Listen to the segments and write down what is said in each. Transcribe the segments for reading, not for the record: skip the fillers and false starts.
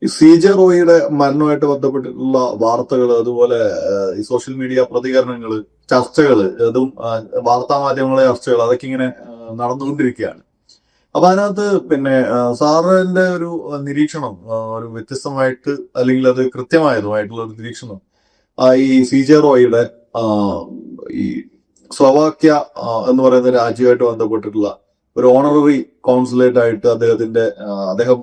ഈ C J റോയിയുടെ മരണവുമായിട്ട് ബന്ധപ്പെട്ടിട്ടുള്ള വാർത്തകൾ, അതുപോലെ ഈ സോഷ്യൽ മീഡിയ പ്രതികരണങ്ങൾ, ചർച്ചകൾ, അതും വാർത്താ മാധ്യമങ്ങളെ ചർച്ചകൾ, അതൊക്കെ ഇങ്ങനെ നടന്നുകൊണ്ടിരിക്കുകയാണ്. അപ്പൊ അതിനകത്ത് പിന്നെ സാറിന്റെ ഒരു നിരീക്ഷണം, ഒരു വ്യത്യസ്തമായിട്ട് അല്ലെങ്കിൽ അത് കൃത്യമായതുമായിട്ടുള്ള ഒരു നിരീക്ഷണം, ഈ സി ജെ റോയിയുടെ ഈ സ്ലോവാക്യ എന്ന് പറയുന്ന രാജ്യമായിട്ട് ബന്ധപ്പെട്ടിട്ടുള്ള ഒരു ഓണററി കോൺസുലേറ്റ് ആയിട്ട് അദ്ദേഹം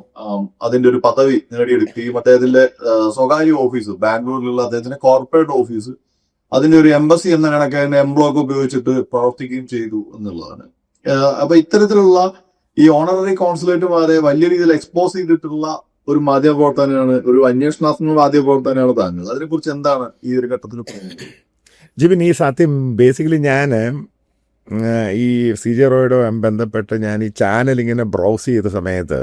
അതിന്റെ ഒരു പദവി നേടിയെടുക്കുകയും അദ്ദേഹത്തിന്റെ സ്വകാര്യ ഓഫീസ് ബാംഗ്ലൂരിലുള്ള അദ്ദേഹത്തിന്റെ കോർപ്പറേറ്റ് ഓഫീസ് അതിന്റെ ഒരു എംബസി എന്ന കണക്ക് അതിന്റെ എംബ്ലോക്ക് ഉപയോഗിച്ചിട്ട് പ്രവർത്തിക്കുകയും ചെയ്തു എന്നുള്ളതാണ്. അപ്പൊ ഇത്തരത്തിലുള്ള ഈ ഓണററി കോൺസുലേറ്റുമാരെ വലിയ രീതിയിൽ എക്സ്പോസ് ചെയ്തിട്ടുള്ള ഒരു മാധ്യമപ്രവർത്തനമാണ്, ഒരു അന്വേഷണാത്മക മാധ്യമപ്രവർത്തനമാണ് താങ്കൾ. അതിനെക്കുറിച്ച് എന്താണ് ഈ ഒരു ഘട്ടത്തിൽ പറയുന്നത്? ജിബിൻ, ഈ സത്യം ബേസിക്കലി ഞാൻ ഈ സി ജെ റോയോടും ബന്ധപ്പെട്ട് ഞാൻ ഈ ചാനൽ ഇങ്ങനെ ബ്രൗസ് ചെയ്ത സമയത്ത്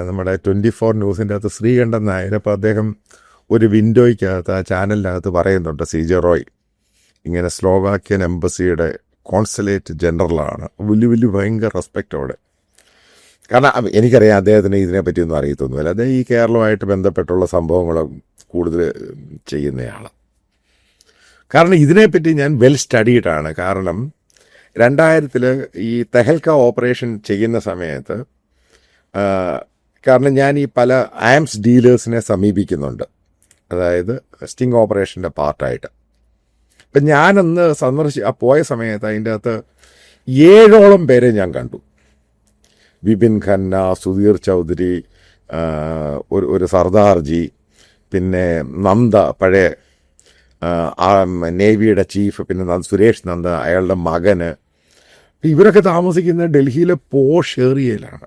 നമ്മുടെ 24 ന്യൂസിൻ്റെ അകത്ത് ശ്രീകണ്ഠൻ നായർ, അപ്പോൾ അദ്ദേഹം ഒരു വിൻഡോയ്ക്കകത്ത് ആ ചാനലിനകത്ത് പറയുന്നുണ്ട് സി ജെ റോയ് ഇങ്ങനെ സ്ലോവാക്യൻ എംബസിയുടെ കോൺസുലേറ്റ് ജനറലാണ്. വലിയ ഭയങ്കര റെസ്പെക്റ്റോടെ. കാരണം എനിക്കറിയാം അദ്ദേഹത്തിന് ഇതിനെപ്പറ്റിയൊന്നും അറിയത്തൊന്നുമില്ല. അദ്ദേഹം ഈ കേരളമായിട്ട് ബന്ധപ്പെട്ടുള്ള സംഭവങ്ങളും കൂടുതൽ ചെയ്യുന്നയാൾ. കാരണം ഇതിനെപ്പറ്റി ഞാൻ വെൽ സ്റ്റഡീഡാണ്. കാരണം 2000 ഈ തെഹൽക്ക ഓപ്പറേഷൻ ചെയ്യുന്ന സമയത്ത് കാരണം ഞാൻ ഈ പല ആംസ് ഡീലേഴ്സിനെ സമീപിക്കുന്നുണ്ട്, അതായത് സ്റ്റിംഗ് ഓപ്പറേഷൻ്റെ പാർട്ടായിട്ട്. ഇപ്പം ഞാനന്ന് പോയ സമയത്ത് അതിൻ്റെ അകത്ത് 7ഓളം പേരെ ഞാൻ കണ്ടു. വിപിൻ ഖന്ന, സുധീർ ചൗധരി, ഒരു സർദാർജി, പിന്നെ നന്ദ, പഴയ നേവിയുടെ ചീഫ്, പിന്നെ സുരേഷ് നന്ദ, അയാളുടെ മകന്. ഇവരൊക്കെ താമസിക്കുന്ന ഡൽഹിയിലെ പോഷ് ഏരിയയിലാണ്.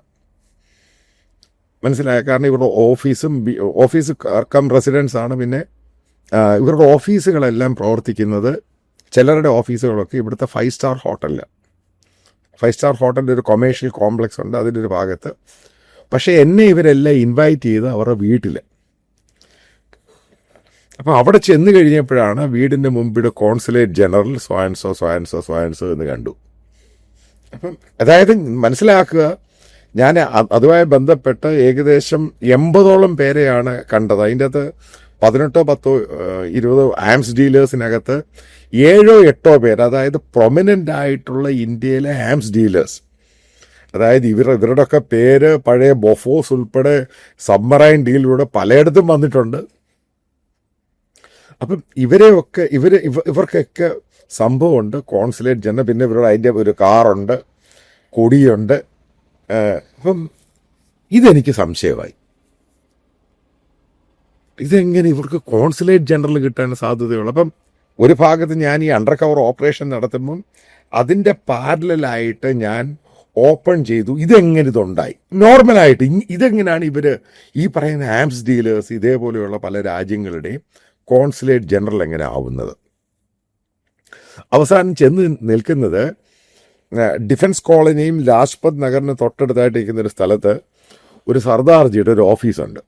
മനസ്സിലായ? കാരണം ഇവരുടെ ഓഫീസ് കം റെസിഡൻസ് ആണ്. പിന്നെ ഇവരുടെ ഓഫീസുകളെല്ലാം പ്രവർത്തിക്കുന്നത്, ചിലരുടെ ഓഫീസുകളൊക്കെ ഇവിടുത്തെ 5 സ്റ്റാർ ഹോട്ടലിലാണ്. 5 സ്റ്റാർ ഹോട്ടലിൻ്റെ ഒരു കൊമേഴ്ഷ്യൽ കോംപ്ലക്സ് ഉണ്ട് അതിൻ്റെ ഒരു ഭാഗത്ത്. പക്ഷേ എന്നെ ഇവരെല്ലാം ഇൻവൈറ്റ് ചെയ്ത് അവരുടെ വീട്ടിൽ. അപ്പോൾ അവിടെ ചെന്ന് കഴിഞ്ഞപ്പോഴാണ് വീടിൻ്റെ മുമ്പിൽ കോൺസുലേറ്റ് ജനറൽ സ്വാൻസോ എന്ന് കണ്ടു. അപ്പം അതായത് മനസ്സിലാക്കുക, ഞാൻ അതുമായി ബന്ധപ്പെട്ട് ഏകദേശം 80ഓളം പേരെയാണ് കണ്ടത്. അതിൻ്റെ അകത്ത് 18, 10, 20 ആംസ് ഡീലേഴ്സിനകത്ത് 7, 8 പേര്, അതായത് പ്രൊമിനൻ്റ് ആയിട്ടുള്ള ഇന്ത്യയിലെ ആംസ് ഡീലേഴ്സ്. അതായത് ഇവരുടെയൊക്കെ പേര് പഴയ ബൊഫോസ് ഉൾപ്പെടെ സബ്മറൈൻ ഡീലിലൂടെ പലയിടത്തും വന്നിട്ടുണ്ട്. അപ്പം ഇവർക്കൊക്കെ സംഭവമുണ്ട് കോൺസുലേറ്റ് ജനറൽ. പിന്നെ ഇവരുടെ അതിൻ്റെ ഒരു കാറുണ്ട്, കൊടിയുണ്ട്. അപ്പം ഇതെനിക്ക് സംശയമായി. ഇതെങ്ങനെ ഇവർക്ക് കോൺസുലേറ്റ് ജനറൽ കിട്ടാൻ സാധ്യതയുള്ളൂ? അപ്പം ഒരു ഭാഗത്ത് ഞാൻ ഈ അണ്ടർ കവർ ഓപ്പറേഷൻ നടത്തുമ്പം അതിൻ്റെ പാരലായിട്ട് ഞാൻ ഓപ്പൺ ചെയ്തു, ഇതെങ്ങനെ ഇതുണ്ടായി. നോർമലായിട്ട് ഇതെങ്ങനെയാണ് ഇവർ ഈ പറയുന്ന ആംസ് ഡീലേഴ്സ് ഇതേപോലെയുള്ള പല രാജ്യങ്ങളുടെയും കോൺസുലേറ്റ് ജനറൽ എങ്ങനെ ആവുന്നത്? അവസാനം ചെന്ന് നിൽക്കുന്നത് ഡിഫൻസ് കോളനിയും ലാജ്പത് നഗറിന് തൊട്ടടുത്തായിട്ട് ഇരിക്കുന്ന ഒരു സ്ഥലത്ത് ഒരു സർദാർജിയുടെ ഒരു ഓഫീസുണ്ട്.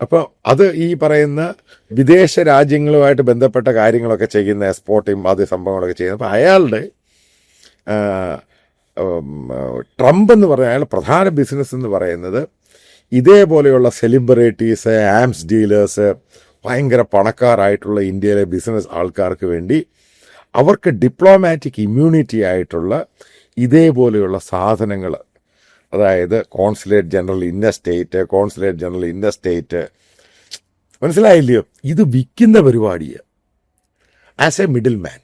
അപ്പോൾ അത് ഈ പറയുന്ന വിദേശ രാജ്യങ്ങളുമായിട്ട് ബന്ധപ്പെട്ട കാര്യങ്ങളൊക്കെ ചെയ്യുന്ന എക്സ്പോർട്ടും ആദ്യ സംഭവങ്ങളൊക്കെ ചെയ്യുന്നത്. അപ്പോൾ അയാളുടെ ട്രംപ് എന്ന് പറഞ്ഞ അയാളുടെ പ്രധാന ബിസിനസ് എന്ന് പറയുന്നത് ഇതേപോലെയുള്ള സെലിബ്രിറ്റീസ്, ആംസ് ഡീലേഴ്സ്, ഭയങ്കര പണക്കാരായിട്ടുള്ള ഇന്ത്യയിലെ ബിസിനസ് ആൾക്കാർക്ക് വേണ്ടി അവർക്ക് ഡിപ്ലോമാറ്റിക് ഇമ്മ്യൂണിറ്റി ആയിട്ടുള്ള ഇതേപോലെയുള്ള സാധനങ്ങൾ, അതായത് കോൺസുലേറ്റ് ജനറൽ ഇന്ന സ്റ്റേറ്റ്, കോൺസുലേറ്റ് ജനറൽ ഇന്ന സ്റ്റേറ്റ്, മനസ്സിലായില്ലയോ? ഇത് വിൽക്കുന്ന പരിപാടിയാണ് ആസ് എ മിഡിൽ മാൻ.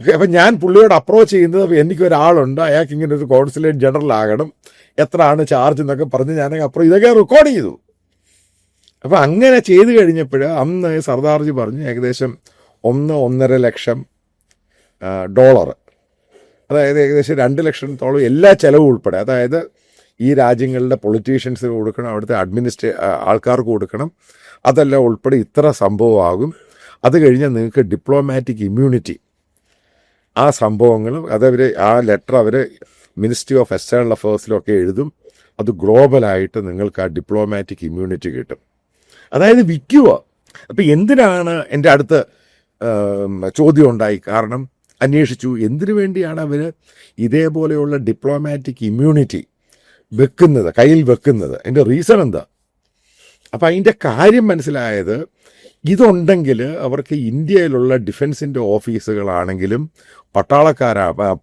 അപ്പം ഞാൻ പുള്ളിയോട് അപ്രോച്ച് ചെയ്യുന്നത്, എനിക്കൊരാളുണ്ട്, അയാൾക്ക് ഇങ്ങനെ ഒരു കോൺസുലേറ്റ് ജനറൽ ആകണം, എത്രയാണ് ചാർജ് എന്നൊക്കെ പറഞ്ഞ് ഞാൻ അപ്പുറം ഇതൊക്കെ റെക്കോർഡ് ചെയ്തു. അപ്പം അങ്ങനെ ചെയ്ത് കഴിഞ്ഞപ്പോൾ അന്ന് സർദാർജി പറഞ്ഞു ഏകദേശം 1-1.5 ലക്ഷം ഡോളർ, അതായത് ഏകദേശം 2 ലക്ഷത്തോളം എല്ലാ ചിലവും ഉൾപ്പെടെ, അതായത് ഈ രാജ്യങ്ങളുടെ പൊളിറ്റീഷ്യൻസിന് കൊടുക്കണം, അവിടുത്തെ ആൾക്കാർക്ക് കൊടുക്കണം, അതെല്ലാം ഉൾപ്പെടെ ഇത്ര സംഭവമാകും. അത് കഴിഞ്ഞാൽ നിങ്ങൾക്ക് ഡിപ്ലോമാറ്റിക് ഇമ്മ്യൂണിറ്റി, ആ സംഭവങ്ങൾ ആ ലെറ്റർ അവർ മിനിസ്ട്രി ഓഫ് എക്സ്റ്റേണൽ അഫയേഴ്സിലൊക്കെ എഴുതും. അത് ഗ്ലോബലായിട്ട് നിങ്ങൾക്ക് ആ ഡിപ്ലോമാറ്റിക് ഇമ്മ്യൂണിറ്റി കിട്ടും. അതായത് വിൽക്കുക. അപ്പം എന്തിനാണ് എൻ്റെ അടുത്ത് ചോദ്യം ഉണ്ടായി. കാരണം അന്വേഷിച്ചു എന്തിനു വേണ്ടിയാണ് അവർ ഇതേപോലെയുള്ള ഡിപ്ലോമാറ്റിക് ഇമ്മ്യൂണിറ്റി വെക്കുന്നത്, കയ്യിൽ വെക്കുന്നത്. അതിൻ്റെ റീസൺ എന്താ? അപ്പം അതിൻ്റെ കാര്യം മനസ്സിലായത്, ഇതുണ്ടെങ്കിൽ അവർക്ക് ഇന്ത്യയിലുള്ള ഡിഫൻസിൻ്റെ ഓഫീസുകളാണെങ്കിലും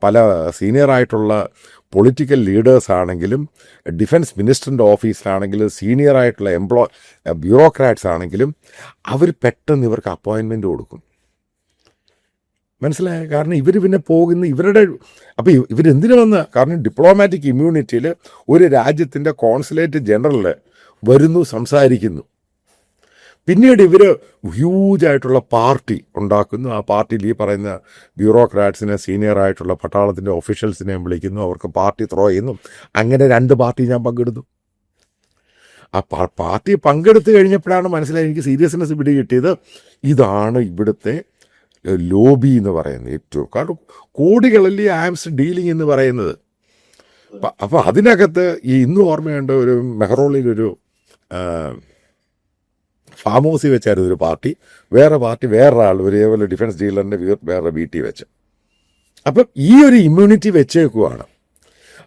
പല സീനിയറായിട്ടുള്ള പൊളിറ്റിക്കൽ ലീഡേഴ്സ് ആണെങ്കിലും ഡിഫൻസ് മിനിസ്റ്ററിൻ്റെ ഓഫീസിലാണെങ്കിലും സീനിയറായിട്ടുള്ള ബ്യൂറോക്രാറ്റ്സ് ആണെങ്കിലും അവർ പെട്ടെന്ന് ഇവർക്ക് അപ്പോയിൻമെൻ്റ് കൊടുക്കും. മനസ്സിലായ? കാരണം ഇവർ പിന്നെ പോകുന്ന ഇവരുടെ, അപ്പോൾ ഇവരെന്തിനു വന്ന, കാരണം ഡിപ്ലോമാറ്റിക് ഇമ്മ്യൂണിറ്റിയിൽ ഒരു രാജ്യത്തിൻ്റെ കോൺസുലേറ്റ് ജനറൽ വരുന്നു, സംസാരിക്കുന്നു. പിന്നീട് ഇവർ ഹ്യൂജായിട്ടുള്ള പാർട്ടി ഉണ്ടാക്കുന്നു. ആ പാർട്ടിയിൽ ഈ പറയുന്ന ബ്യൂറോക്രാറ്റ്സിനെ, സീനിയറായിട്ടുള്ള പട്ടാളത്തിൻ്റെ ഒഫീഷ്യൽസിനെയും വിളിക്കുന്നു. അവർക്ക് പാർട്ടി ത്രോ ചെയ്യുന്നു. അങ്ങനെ 2 പാർട്ടി ഞാൻ പങ്കെടുത്തു. ആ പാർട്ടി പങ്കെടുത്ത് കഴിഞ്ഞപ്പോഴാണ് മനസ്സിലായി, എനിക്ക് സീരിയസ്നെസ് പിടി കിട്ടിയത്. ഇതാണ് ഇവിടുത്തെ ലോബി എന്ന് പറയുന്നത്. ഏറ്റവും കാരണം കോടികളല്ലേ ആംസ് ഡീലിംഗ് എന്ന് പറയുന്നത്. അപ്പോൾ അതിനകത്ത് ഇന്നും ഓർമ്മയുണ്ട്, ഒരു മെഹ്റോളിലൊരു ഫാം ഹൗസിൽ വെച്ചായിരുന്നു ഒരു പാർട്ടി, വേറൊരാൾ ഒരേപോലെ ഡിഫൻസ് ഡീലറിൻ്റെ വേറെ വീട്ടിൽ വെച്ച്. അപ്പം ഈ ഒരു ഇമ്മ്യൂണിറ്റി വെച്ചേക്കുവാണ്.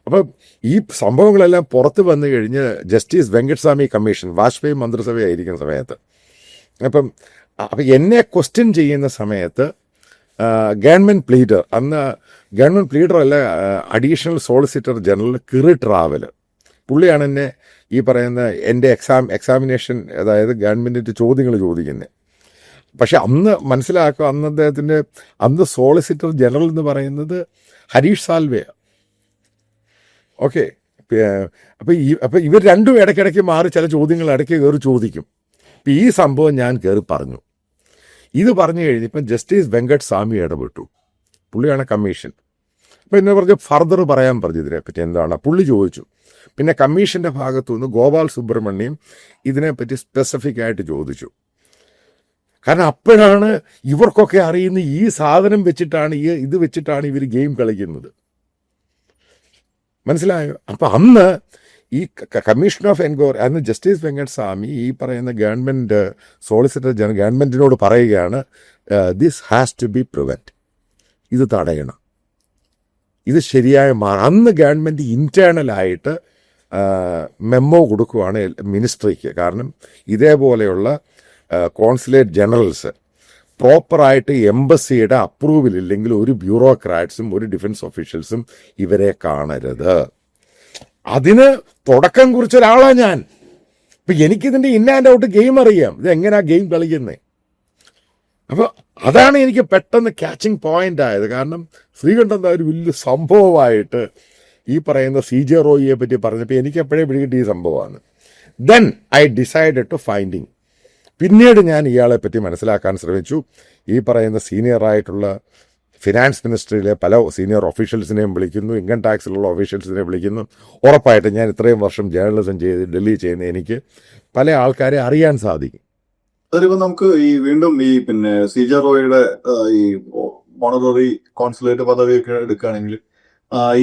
അപ്പം ഈ സംഭവങ്ങളെല്ലാം പുറത്ത് വന്നു കഴിഞ്ഞ് ജസ്റ്റിസ് വെങ്കട്ടസ്വാമി കമ്മീഷൻ, വാജ്പേയി മന്ത്രിസഭയായിരിക്കുന്ന സമയത്ത്, അപ്പം എന്നെ ക്വസ്റ്റ്യൻ ചെയ്യുന്ന സമയത്ത് ഗവൺമെൻറ് പ്ലീഡർ, അന്ന് ഗവൺമെൻറ് പ്ലീഡർ അല്ല, അഡീഷണൽ സോളിസിറ്റർ ജനറൽ കിറി ട്രാവൽ, പുള്ളിയാണ് എന്നെ ഈ പറയുന്ന എൻ്റെ എക്സാമിനേഷൻ, അതായത് ഗവൺമെൻറ്റിൻ്റെ ചോദ്യങ്ങൾ ചോദിക്കുന്നത്. പക്ഷെ അന്ന് മനസ്സിലാക്കുക, അന്ന് സോളിസിറ്റർ ജനറൽ എന്ന് പറയുന്നത് ഹരീഷ് സാൽവെയാണ്. ഓക്കെ. അപ്പോൾ ഇവർ രണ്ടും ഇടയ്ക്കിടയ്ക്ക് മാറി ചില ചോദ്യങ്ങൾ ഇടയ്ക്ക് കയറി ചോദിക്കും. ഇപ്പം ഈ സംഭവം ഞാൻ കയറി പറഞ്ഞു. ഇത് പറഞ്ഞു കഴിഞ്ഞപ്പം ജസ്റ്റിസ് വെങ്കട്ട് സ്വാമി ഇടപെട്ടു. പുള്ളിയാണ് കമ്മീഷൻ. അപ്പോൾ എന്നെ പറഞ്ഞ് ഫർദർ പറയാൻ പറഞ്ഞു ഇതിനെപ്പറ്റി എന്താണ്. പുള്ളി ചോദിച്ചു. പിന്നെ കമ്മീഷൻ്റെ ഭാഗത്തുനിന്ന് ഗോപാൽ സുബ്രഹ്മണ്യം ഇതിനെപ്പറ്റി സ്പെസിഫിക് ആയിട്ട് ചോദിച്ചു. കാരണം അപ്പോഴാണ് ഇവർക്കൊക്കെ അറിയുന്ന ഈ സാധനം വെച്ചിട്ടാണ്, ഇത് വെച്ചിട്ടാണ് ഇവർ ഗെയിം കളിക്കുന്നത്. മനസ്സിലായോ? അപ്പം അന്ന് ഈ കമ്മീഷൻ ഓഫ് എൻക്വയറി, അന്ന് ജസ്റ്റിസ് വെങ്കട്ട് സ്വാമി ഈ പറയുന്ന ഗവൺമെൻറ് സോളിസിറ്റർ ജനറൽ ഗവൺമെൻറ്റിനോട് പറയുകയാണ്, this has to be prevent, ഇത് തടയണം, ഇത് ശരിയായ അന്ന് ഗവൺമെൻറ് ഇൻറ്റേർണലായിട്ട് മെമ്മോ കൊടുക്കുവാണ് മിനിസ്ട്രിക്ക്. കാരണം ഇതേപോലെയുള്ള കോൺസുലേറ്റ് ജനറൽസ് പ്രോപ്പറായിട്ട് എംബസിയുടെ അപ്രൂവൽ ഇല്ലെങ്കിൽ ഒരു ബ്യൂറോക്രാറ്റ്സും ഒരു ഡിഫൻസ് ഒഫീഷ്യൽസും ഇവരെ കാണരുത്. അതിന് തുടക്കം കുറിച്ച ഒരാളാണ് ഞാൻ. ഇപ്പം എനിക്കിതിൻ്റെ ഇൻ ആൻഡ് ഔട്ട് ഗെയിം അറിയാം, ഇത് എങ്ങനെയാണ് ഗെയിം കളിക്കുന്നത്. അപ്പോൾ അതാണ് എനിക്ക് പെട്ടെന്ന് ക്യാച്ചിങ് പോയിന്റ് ആയത്. കാരണം ശ്രീകണ്ഠൻ ഒരു വലിയ സംഭവമായിട്ട് ഈ പറയുന്ന CJ റോയിയെ പറ്റി പറഞ്ഞപ്പോൾ എനിക്ക് എപ്പോഴേ പിടികിട്ടി ഈ സംഭവമാണ്. Then I decided to finding. പിന്നീട് ഞാൻ ഇയാളെ പറ്റി മനസ്സിലാക്കാൻ ശ്രമിച്ചു. ഈ പറയുന്ന സീനിയറായിട്ടുള്ള ഫിനാൻസ് മിനിസ്ട്രിയിലെ പല സീനിയർ ഒഫീഷ്യൽസിനെയും വിളിക്കുന്നു, ഇൻകം ടാക്സിലുള്ള ഒഫീഷ്യൽസിനെ വിളിക്കുന്നു. ഉറപ്പായിട്ട് ഞാൻ ഇത്രയും വർഷം ജേർണലിസം ചെയ്ത് ഡൽഹി ചെയ്യുന്ന എനിക്ക് പല ആൾക്കാരെ അറിയാൻ സാധിക്കും. അതിലിപ്പോ നമുക്ക് വീണ്ടും CJ റോയിയുടെ ഈ ഓണററി കോൺസുലേറ്റ് പദവിയൊക്കെ എടുക്കുകയാണെങ്കിൽ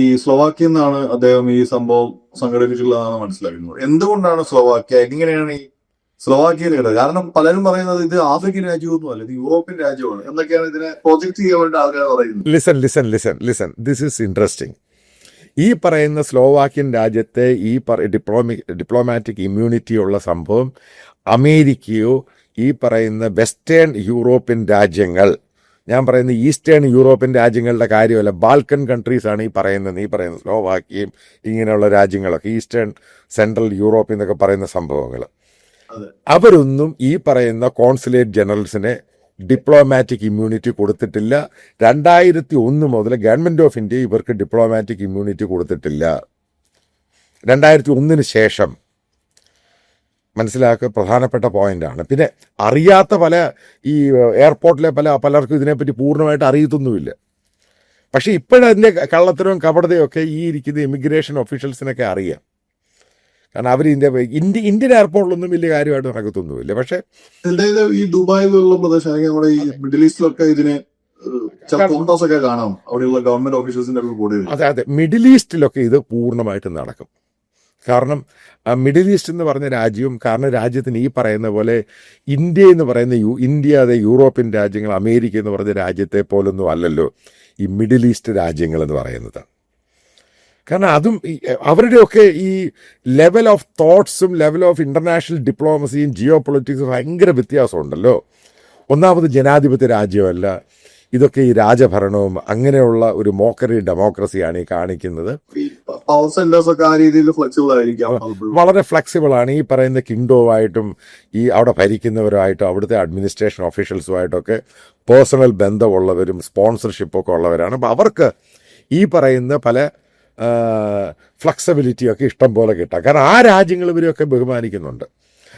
ഈ സ്ലോവാക്യയിൽ നിന്നാണ് അദ്ദേഹം ഈ സംഭവം സംഘടിപ്പിച്ചിട്ടുള്ളതാണ് മനസ്സിലാക്കുന്നത്. എന്തുകൊണ്ടാണ് സ്ലോവാക്യ, എങ്ങനെയാണ് ഈ സ്ലോവാക്യയിൽ കിട്ടുക? കാരണം പലരും പറയുന്നത് ഇത് ആഫ്രിക്കൻ രാജ്യമൊന്നുമല്ല, ഇത് യൂറോപ്യൻ രാജ്യമാണ് എന്നൊക്കെയാണ് ഇതിനെ പ്രൊജക്ട് ചെയ്യാൻ വേണ്ടി ആൾക്കാർ പറയുന്നത്. Listen this is interesting. ഈ പറയുന്ന സ്ലോവാക്യൻ രാജ്യത്തെ ഈ ഡിപ്ലോമാറ്റിക് ഇമ്മ്യൂണിറ്റി ഉള്ള സംഭവം അമേരിക്കയോ ഈ പറയുന്ന വെസ്റ്റേൺ യൂറോപ്യൻ രാജ്യങ്ങൾ, ഞാൻ പറയുന്ന ഈസ്റ്റേൺ യൂറോപ്യൻ രാജ്യങ്ങളുടെ കാര്യമല്ല, ബാൽക്കൻ കൺട്രീസാണ് ഈ പറയുന്ന സ്ലോവാക്യയും ഇങ്ങനെയുള്ള രാജ്യങ്ങളൊക്കെ, ഈസ്റ്റേൺ സെൻട്രൽ യൂറോപ്പ് എന്നൊക്കെ പറയുന്ന സംഭവങ്ങൾ. അവരൊന്നും ഈ പറയുന്ന കോൺസുലേറ്റ് ജനറൽസിനെ ഡിപ്ലോമാറ്റിക് ഇമ്മ്യൂണിറ്റി കൊടുത്തിട്ടില്ല. 2001 മുതൽ ഗവൺമെൻറ് ഓഫ് ഇന്ത്യ ഇവർക്ക് ഡിപ്ലോമാറ്റിക് ഇമ്മ്യൂണിറ്റി കൊടുത്തിട്ടില്ല. 2001 ശേഷം. മനസ്സിലാക്കുക, പ്രധാനപ്പെട്ട പോയിന്റാണ്. പിന്നെ അറിയാത്ത പല ഈ എയർപോർട്ടിലെ പലർക്കും ഇതിനെപ്പറ്റി പൂർണ്ണമായിട്ട് അറിയത്തൊന്നുമില്ല. പക്ഷേ ഇപ്പോഴതിൻ്റെ കള്ളത്തരവും കപടതയും ഒക്കെ ഈ ഇരിക്കുന്ന ഇമിഗ്രേഷൻ ഒഫീഷ്യൽസിനൊക്കെ അറിയാം. കാരണം അവർ ഇന്ത്യൻ എയർപോർട്ടിലൊന്നും വലിയ കാര്യമായിട്ട് നടക്കത്തൊന്നുമില്ല. പക്ഷേ ഈ ദുബായ് പോലുള്ള പ്രദേശം അല്ലെങ്കിൽ നമ്മുടെ ഈ മിഡിൽ ഈസ്റ്റിലൊക്കെ ഇതിന് ഒക്കെ കാണാം, അവിടെയുള്ള ഗവൺമെന്റ് ഓഫീസേഴ്സിന്റെ കൂടെ. അതെ, മിഡിൽ ഈസ്റ്റിലൊക്കെ ഇത് പൂർണ്ണമായിട്ട് നടക്കും. കാരണം മിഡിൽ ഈസ്റ്റ് എന്ന് പറഞ്ഞ രാജ്യവും, കാരണം രാജ്യത്തിന് ഈ പറയുന്ന പോലെ ഇന്ത്യ എന്ന് പറയുന്ന അതെ യൂറോപ്യൻ രാജ്യങ്ങൾ, അമേരിക്ക എന്ന് പറയുന്ന രാജ്യത്തെ പോലൊന്നും അല്ലല്ലോ ഈ മിഡിൽ ഈസ്റ്റ് രാജ്യങ്ങൾ എന്ന് പറയുന്നത്. കാരണം അതും അവരുടെയൊക്കെ ഈ ലെവൽ ഓഫ് തോട്ട്സും ലെവൽ ഓഫ് ഇന്റർനാഷണൽ ഡിപ്ലോമസിയും ജിയോ പൊളിറ്റിക്സും ഭയങ്കര വ്യത്യാസമുണ്ടല്ലോ. ഒന്നാമത് ജനാധിപത്യ രാജ്യമല്ല, ഇതൊക്കെ ഈ രാജഭരണവും അങ്ങനെയുള്ള ഒരു മോക്കറി ഡെമോക്രസിയാണ് ഈ കാണിക്കുന്നത്. പവർ സെന്റേഴ്സ് ഒക്കെ ആ രീതിയിൽ ഫ്ലെക്സിബിൾ ആയിരിക്കാം, വളരെ ഫ്ലെക്സിബിൾ ആണ്. ഈ പറയുന്ന കിങ്ഡോമായിട്ടും ഈ അവിടെ ഭരിക്കുന്നവരുമായിട്ടും അവിടുത്തെ അഡ്മിനിസ്ട്രേഷൻ ഓഫീഷ്യൽസുമായിട്ടൊക്കെ പേഴ്സണൽ ബന്ധമുള്ളവരും സ്പോൺസർഷിപ്പൊക്കെ ഉള്ളവരാണ്. അപ്പം അവർക്ക് ഈ പറയുന്ന പല ഫ്ലെക്സിബിലിറ്റിയൊക്കെ ഇഷ്ടം പോലെ കിട്ടാം. കാരണം ആ രാജ്യങ്ങൾ ഇവരെയൊക്കെ ബഹുമാനിക്കുന്നുണ്ട്.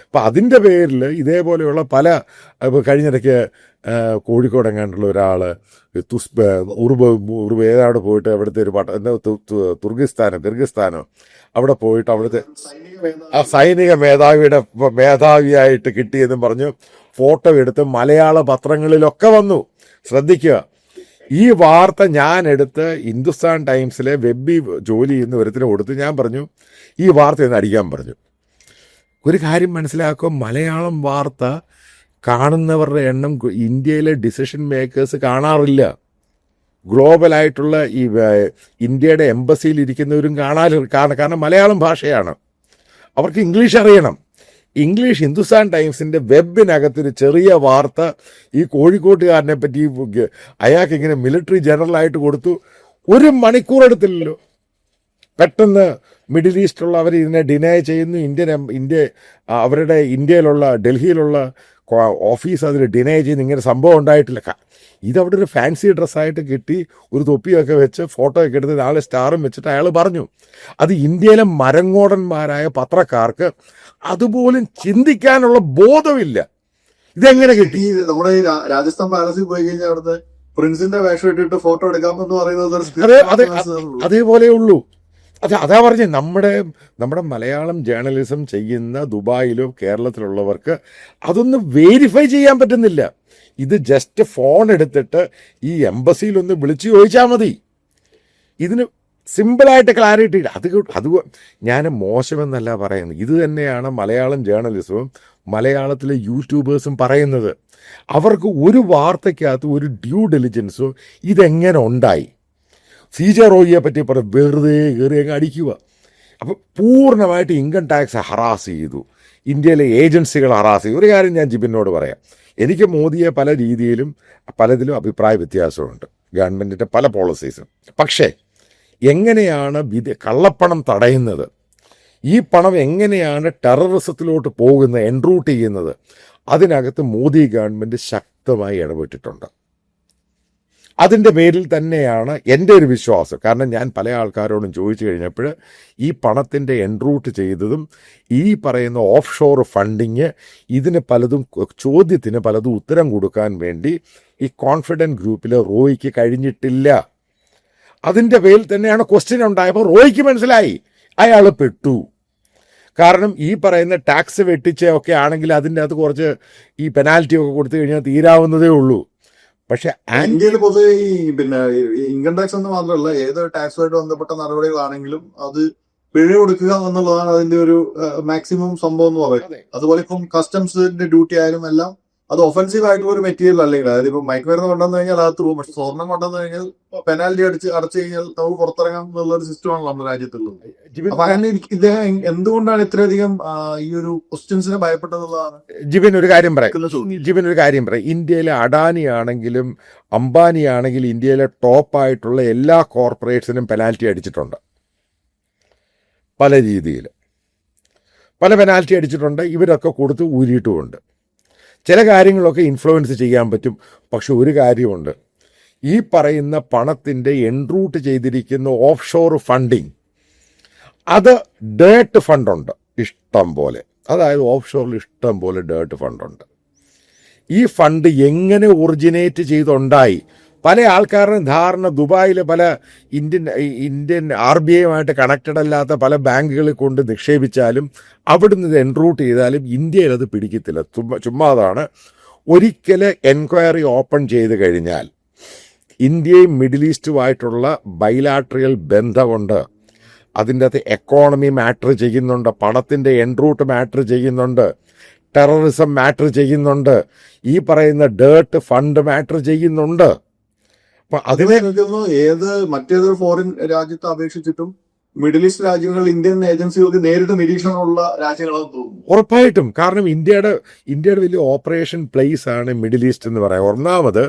അപ്പം അതിൻ്റെ പേരിൽ ഇതേപോലെയുള്ള പല കഴിഞ്ഞിടയ്ക്ക് കോഴിക്കോട് എങ്ങാണ്ടുള്ള ഒരാൾ ഉറുബ് ഏതാണ്ട് പോയിട്ട് അവിടുത്തെ ഒരു കിർഗിസ്ഥാനോ അവിടെ പോയിട്ട് അവിടുത്തെ സൈനിക മേധാവിയായിട്ട് കിട്ടിയെന്നും പറഞ്ഞു ഫോട്ടോ എടുത്ത് മലയാള പത്രങ്ങളിലൊക്കെ വന്നു. ശ്രദ്ധിക്കുക, ഈ വാർത്ത ഞാൻ എടുത്ത് ഹിന്ദുസ്ഥാൻ ടൈംസിലെ വെബി ജോലി ചെയ്യുന്ന ഒരുത്തിന് കൊടുത്ത് ഞാൻ പറഞ്ഞു ഈ വാർത്ത ഒന്ന് അടിക്കാൻ പറഞ്ഞു. ഒരു കാര്യം മനസ്സിലാക്കുക, മലയാളം വാർത്ത കാണുന്നവരുടെ എണ്ണം ഇന്ത്യയിലെ ഡിസിഷൻ മേക്കേഴ്സ് കാണാറില്ല. ഗ്ലോബലായിട്ടുള്ള ഈ ഇന്ത്യയുടെ എംബസിയിൽ ഇരിക്കുന്നവരും കാരണം മലയാളം ഭാഷയാണ്. അവർക്ക് ഇംഗ്ലീഷ് അറിയണം. ഇംഗ്ലീഷ് ഹിന്ദുസ്ഥാൻ ടൈംസിൻ്റെ വെബിനകത്തൊരു ചെറിയ വാർത്ത ഈ കോഴിക്കോട്ടുകാരനെ പറ്റി അയാൾക്ക് ഇങ്ങനെ മിലിറ്ററി ജനറലായിട്ട് കൊടുത്തു. 1 മണിക്കൂർ എടുത്തില്ലല്ലോ. പെട്ടെന്ന് മിഡിൽ ഈസ്റ്റുള്ളവർ ഇതിനെ ഡിനൈ ചെയ്യുന്നു. അവരുടെ ഇന്ത്യയിലുള്ള ഡൽഹിയിലുള്ള ഓഫീസ് അതിൽ ഡിനൈ ചെയ്യുന്നു. ഇങ്ങനെ സംഭവം ഉണ്ടായിട്ടില്ല. ഇതവിടെ ഒരു ഫാൻസി ഡ്രസ്സായിട്ട് കിട്ടി, ഒരു തൊപ്പിയൊക്കെ വെച്ച് ഫോട്ടോ ഒക്കെ എടുത്ത് 4 സ്റ്റാറും വെച്ചിട്ട് അയാൾ പറഞ്ഞു. അത് ഇന്ത്യയിലെ മരങ്ങോടന്മാരായ പത്രക്കാർക്ക് അതുപോലും ചിന്തിക്കാനുള്ള ബോധമില്ല. ഇതെങ്ങനെ കിട്ടി? നമ്മുടെ ഈ രാജസ്ഥാൻ പാലസിൽ പോയി കഴിഞ്ഞാൽ അവിടുത്തെ പ്രിൻസിന്റെ വേഷം ഇട്ടിട്ട് ഫോട്ടോ എടുക്കാമെന്ന് പറയുന്നത് അതേപോലെ ഉള്ളൂ. അതാ പറഞ്ഞേ, നമ്മുടെ മലയാളം ജേർണലിസം ചെയ്യുന്ന ദുബായിലോ കേരളത്തിലുള്ളവർക്ക് അതൊന്ന് വെരിഫൈ ചെയ്യാൻ പറ്റുന്നില്ല. ഇത് ജസ്റ്റ് ഫോൺ എടുത്തിട്ട് ഈ എംബസിയിലൊന്ന് വിളിച്ചു ചോദിച്ചാൽ മതി. ഇതിന് സിമ്പിളായിട്ട് ക്ലാരിറ്റി. അത് ഞാൻ മോശമെന്നല്ല പറയുന്നത്. ഇത് തന്നെയാണ് മലയാളം ജേർണലിസവും മലയാളത്തിലെ യൂട്യൂബേഴ്സും പറയുന്നത്. അവർക്ക് ഒരു വാർത്തയ്ക്കകത്ത് ഒരു ഡ്യൂ ഡെലിജൻസോ ഇതെങ്ങനെ ഉണ്ടായി, CJ റോയിയെ പറ്റി വെറുതെ കയറി അങ്ങ് അടിക്കുക. അപ്പോൾ പൂർണ്ണമായിട്ട് ഇൻകം ടാക്സ് ഹറാസ് ചെയ്തു, ഇന്ത്യയിലെ ഏജൻസികൾ ഹറാസ് ചെയ്തു. ഒരു കാര്യം ഞാൻ ജിബിനോട് പറയാം, എനിക്ക് മോദിയെ പല രീതിയിലും പലതിലും അഭിപ്രായ വ്യത്യാസമുണ്ട്, ഗവൺമെൻറ്റിൻ്റെ പല പോളിസീസും. പക്ഷേ എങ്ങനെയാണ് കള്ളപ്പണം തടയുന്നത്, ഈ പണം എങ്ങനെയാണ് ടെററിസത്തിലോട്ട് പോകുന്നത്, എൻറൂട്ട് ചെയ്യുന്നത്, അതിനകത്ത് മോദി ഗവൺമെൻറ് ശക്തമായി ഇടപെട്ടിട്ടുണ്ട്. അതിൻ്റെ പേരിൽ തന്നെയാണ് എൻ്റെ ഒരു വിശ്വാസം. കാരണം ഞാൻ പല ആൾക്കാരോടും ചോദിച്ചു കഴിഞ്ഞപ്പോൾ ഈ പണത്തിൻ്റെ എൻറൂട്ട് ചെയ്തതും ഈ പറയുന്ന ഓഫ് ഷോർ ഫണ്ടിങ് ഇതിന് ചോദ്യത്തിന് പലതും ഉത്തരം കൊടുക്കാൻ വേണ്ടി ഈ കോൺഫിഡൻറ്റ് ഗ്രൂപ്പിൽ റോയിക്ക് കഴിഞ്ഞിട്ടില്ല. അതിൻ്റെ പേരിൽ തന്നെയാണ് ക്വസ്റ്റ്യൻ ഉണ്ടായപ്പോൾ റോയിക്ക് മനസ്സിലായി അയാൾ പെട്ടു. കാരണം ഈ പറയുന്ന ടാക്സ് വെട്ടിച്ചൊക്കെ ആണെങ്കിൽ അതിൻ്റെ അകത്ത് കുറച്ച് ഈ പെനാൽറ്റി ഒക്കെ കൊടുത്തു കഴിഞ്ഞാൽ തീരാവുന്നതേ ഉള്ളൂ. പക്ഷെ ഇന്ത്യയിൽ പൊതുവെ ഈ ഇൻകം ടാക്സ് എന്ന് മാത്രമല്ല, ഏത് ടാക്സുമായിട്ട് ബന്ധപ്പെട്ട നടപടികളാണെങ്കിലും അത് പിഴ കൊടുക്കുക എന്നുള്ളതാണ് അതിന്റെ ഒരു മാക്സിമം സംഭവം എന്ന് പറയുന്നത്. അതുപോലെ ഇപ്പം കസ്റ്റംസിന്റെ ഡ്യൂട്ടി ആയാലും എല്ലാം അത് ഒഫൻസീവ് ആയിട്ടുള്ള ഒരു മെറ്റീരിയൽ അല്ലെങ്കിൽ, അതായത് ഇപ്പൊ മയക്കുമരുന്ന് കൊണ്ടുവന്നു കഴിഞ്ഞാൽ അകത്ത് പോകും. പക്ഷെ സ്വർണം കൊണ്ടുവന്നു കഴിഞ്ഞാൽ പെനാൽറ്റി അടച്ചു കഴിഞ്ഞാൽ നമുക്ക് പുറത്തിറങ്ങാം എന്നുള്ള ഒരു സിസ്റ്റമാണ് നമ്മുടെ രാജ്യത്തുള്ളത്. അപ്പൊ അങ്ങനെ ഇദ്ദേഹം എന്തുകൊണ്ടാണ് ഇത്രയധികം ഈ ഒരു ക്വസ്റ്റ്യൻസിനെ ഭയപ്പെട്ടതെന്നുള്ളതാണ്. ജിബിൻ ഒരു കാര്യം പറയാം. ഇന്ത്യയിലെ അഡാനി ആണെങ്കിലും അംബാനി ആണെങ്കിലും ഇന്ത്യയിലെ ടോപ്പായിട്ടുള്ള എല്ലാ കോർപ്പറേറ്റ്സിനും പെനാൽറ്റി അടിച്ചിട്ടുണ്ട്. പല രീതിയിൽ പല പെനാൽറ്റി അടിച്ചിട്ടുണ്ട്. ഇവരൊക്കെ കൊടുത്ത് ഊരിയിട്ടുമുണ്ട്. ചില കാര്യങ്ങളൊക്കെ ഇൻഫ്ലുവൻസ് ചെയ്യാൻ പറ്റും. പക്ഷെ ഒരു കാര്യമുണ്ട്, ഈ പറയുന്ന പണത്തിൻ്റെ എൻറൂട്ട് ചെയ്തിരിക്കുന്ന ഓഫ് ഷോർ ഫണ്ടിങ്, അത് ഡേർട്ട് ഫണ്ടുണ്ട് ഇഷ്ടം പോലെ. അതായത് ഓഫ് ഷോറിൽ ഇഷ്ടം പോലെ ഡേർട്ട് ഫണ്ടുണ്ട്. ഈ ഫണ്ട് എങ്ങനെ ഒറിജിനേറ്റ് ചെയ്തുണ്ടായി? പല ആൾക്കാരുടെയും ധാരണ ദുബായിലെ പല ഇന്ത്യൻ RBIയുമായിട്ട് കണക്റ്റഡ് അല്ലാത്ത പല ബാങ്കുകളിൽ കൊണ്ട് നിക്ഷേപിച്ചാലും അവിടുന്ന് ഇത് എൻറൂട്ട് ചെയ്താലും ഇന്ത്യയിൽ അത് പിടിക്കത്തില്ല. ചുമ്മാതാണ്. ഒരിക്കൽ എൻക്വയറി ഓപ്പൺ ചെയ്ത് കഴിഞ്ഞാൽ ഇന്ത്യയും മിഡിൽ ഈസ്റ്റുമായിട്ടുള്ള ബൈലാട്രിയൽ ബന്ധമുണ്ട്. അതിൻ്റെ അകത്ത് എക്കോണമി മാറ്റർ ചെയ്യുന്നുണ്ട്, പണത്തിൻ്റെ എൻറൂട്ട് മാറ്റർ ചെയ്യുന്നുണ്ട്, ടെററിസം മാറ്റർ ചെയ്യുന്നുണ്ട്, ഈ പറയുന്ന ഡേർട്ട് ഫണ്ട് മാറ്റർ ചെയ്യുന്നുണ്ട്. അതിനെ മറ്റേതൊരു ഫോറിൻ രാജ്യത്തെ അപേക്ഷിച്ചിട്ടും മിഡിൽ ഈസ്റ്റ് രാജ്യങ്ങൾ ഇന്ത്യൻ ഏജൻസികൾക്ക് നേരിട്ട് നിരീക്ഷണമുള്ള രാജ്യങ്ങളാണെന്ന് തോന്നുന്നു. ഉറപ്പായിട്ടും. കാരണം ഇന്ത്യയുടെ വലിയ ഓപ്പറേഷൻ പ്ലേസ് ആണ് മിഡിൽ ഈസ്റ്റ് എന്ന് പറയാം. ഒന്നാമത്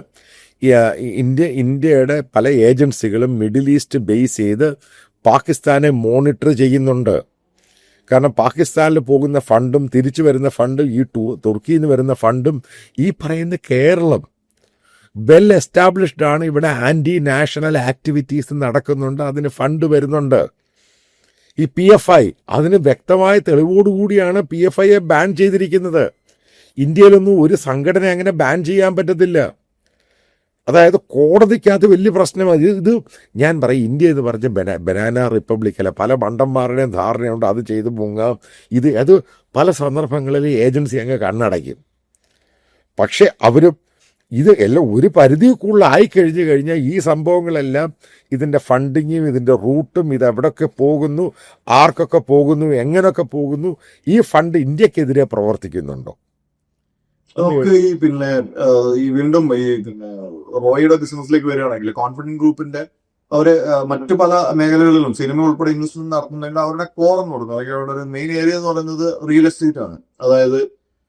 ഇന്ത്യയുടെ പല ഏജൻസികളും മിഡിൽ ഈസ്റ്റ് ബേസ് ചെയ്ത് പാകിസ്ഥാനെ മോണിറ്റർ ചെയ്യുന്നുണ്ട്. കാരണം പാകിസ്ഥാനിൽ പോകുന്ന ഫണ്ടും തിരിച്ചു വരുന്ന ഫണ്ടും ഈ തുർക്കിയിൽ നിന്ന് വരുന്ന ഫണ്ടും ഈ പറയുന്ന കേരളം വെൽ എസ്റ്റാബ്ലിഷ്ഡ് ആണ്. ഇവിടെ ആൻറ്റി നാഷണൽ ആക്ടിവിറ്റീസ് നടക്കുന്നുണ്ട്, അതിന് ഫണ്ട് വരുന്നുണ്ട്. ഈ PFI അതിന് വ്യക്തമായ തെളിവോടുകൂടിയാണ് PFIയെ ബാൻ ചെയ്തിരിക്കുന്നത്. ഇന്ത്യയിലൊന്നും ഒരു സംഘടന അങ്ങനെ ബാൻ ചെയ്യാൻ പറ്റത്തില്ല. അതായത് കോടതിക്കകത്ത് വലിയ പ്രശ്നമാണ് ഇത്. ഞാൻ പറയും, ഇന്ത്യ എന്ന് പറഞ്ഞ ബനാന റിപ്പബ്ലിക് അല്ല. പല മണ്ടന്മാരുടെയും ധാരണയുണ്ട് അത് ചെയ്ത് മുങ്ങാം. അത് പല സന്ദർഭങ്ങളിൽ ഏജൻസി അങ്ങ് കണ്ണടയ്ക്കും. പക്ഷെ അവർ ഇത് എല്ലാം ഒരു പരിധി കൂടുതലായി കഴിഞ്ഞാൽ ഈ സംഭവങ്ങളെല്ലാം ഇതിൻ്റെ ഫണ്ടിങ്ങും ഇതിൻ്റെ റൂട്ടും ഇതെവിടൊക്കെ പോകുന്നു, ആർക്കൊക്കെ പോകുന്നു, എങ്ങനെയൊക്കെ പോകുന്നു, ഈ ഫണ്ട് ഇന്ത്യക്കെതിരെ പ്രവർത്തിക്കുന്നുണ്ടോ? നമുക്ക് ഈ വീണ്ടും റോയിയുടെ ബിസിനസ്സിലേക്ക് വരികയാണെങ്കിൽ കോൺഫിഡന്റ് ഗ്രൂപ്പിന്റെ അവര് മറ്റു പല മേഖലകളിലും സിനിമ ഉൾപ്പെടെ ഇൻവെസ്റ്റ്മെന്റ് നടത്തുന്നുണ്ടെങ്കിൽ അവരുടെ കോർ എന്ന് പറയുന്നത് അല്ലെങ്കിൽ അവരുടെ ഒരു മെയിൻ ഏരിയ എന്ന് പറയുന്നത് റിയൽ എസ്റ്റേറ്റ് ആണ്. അതായത്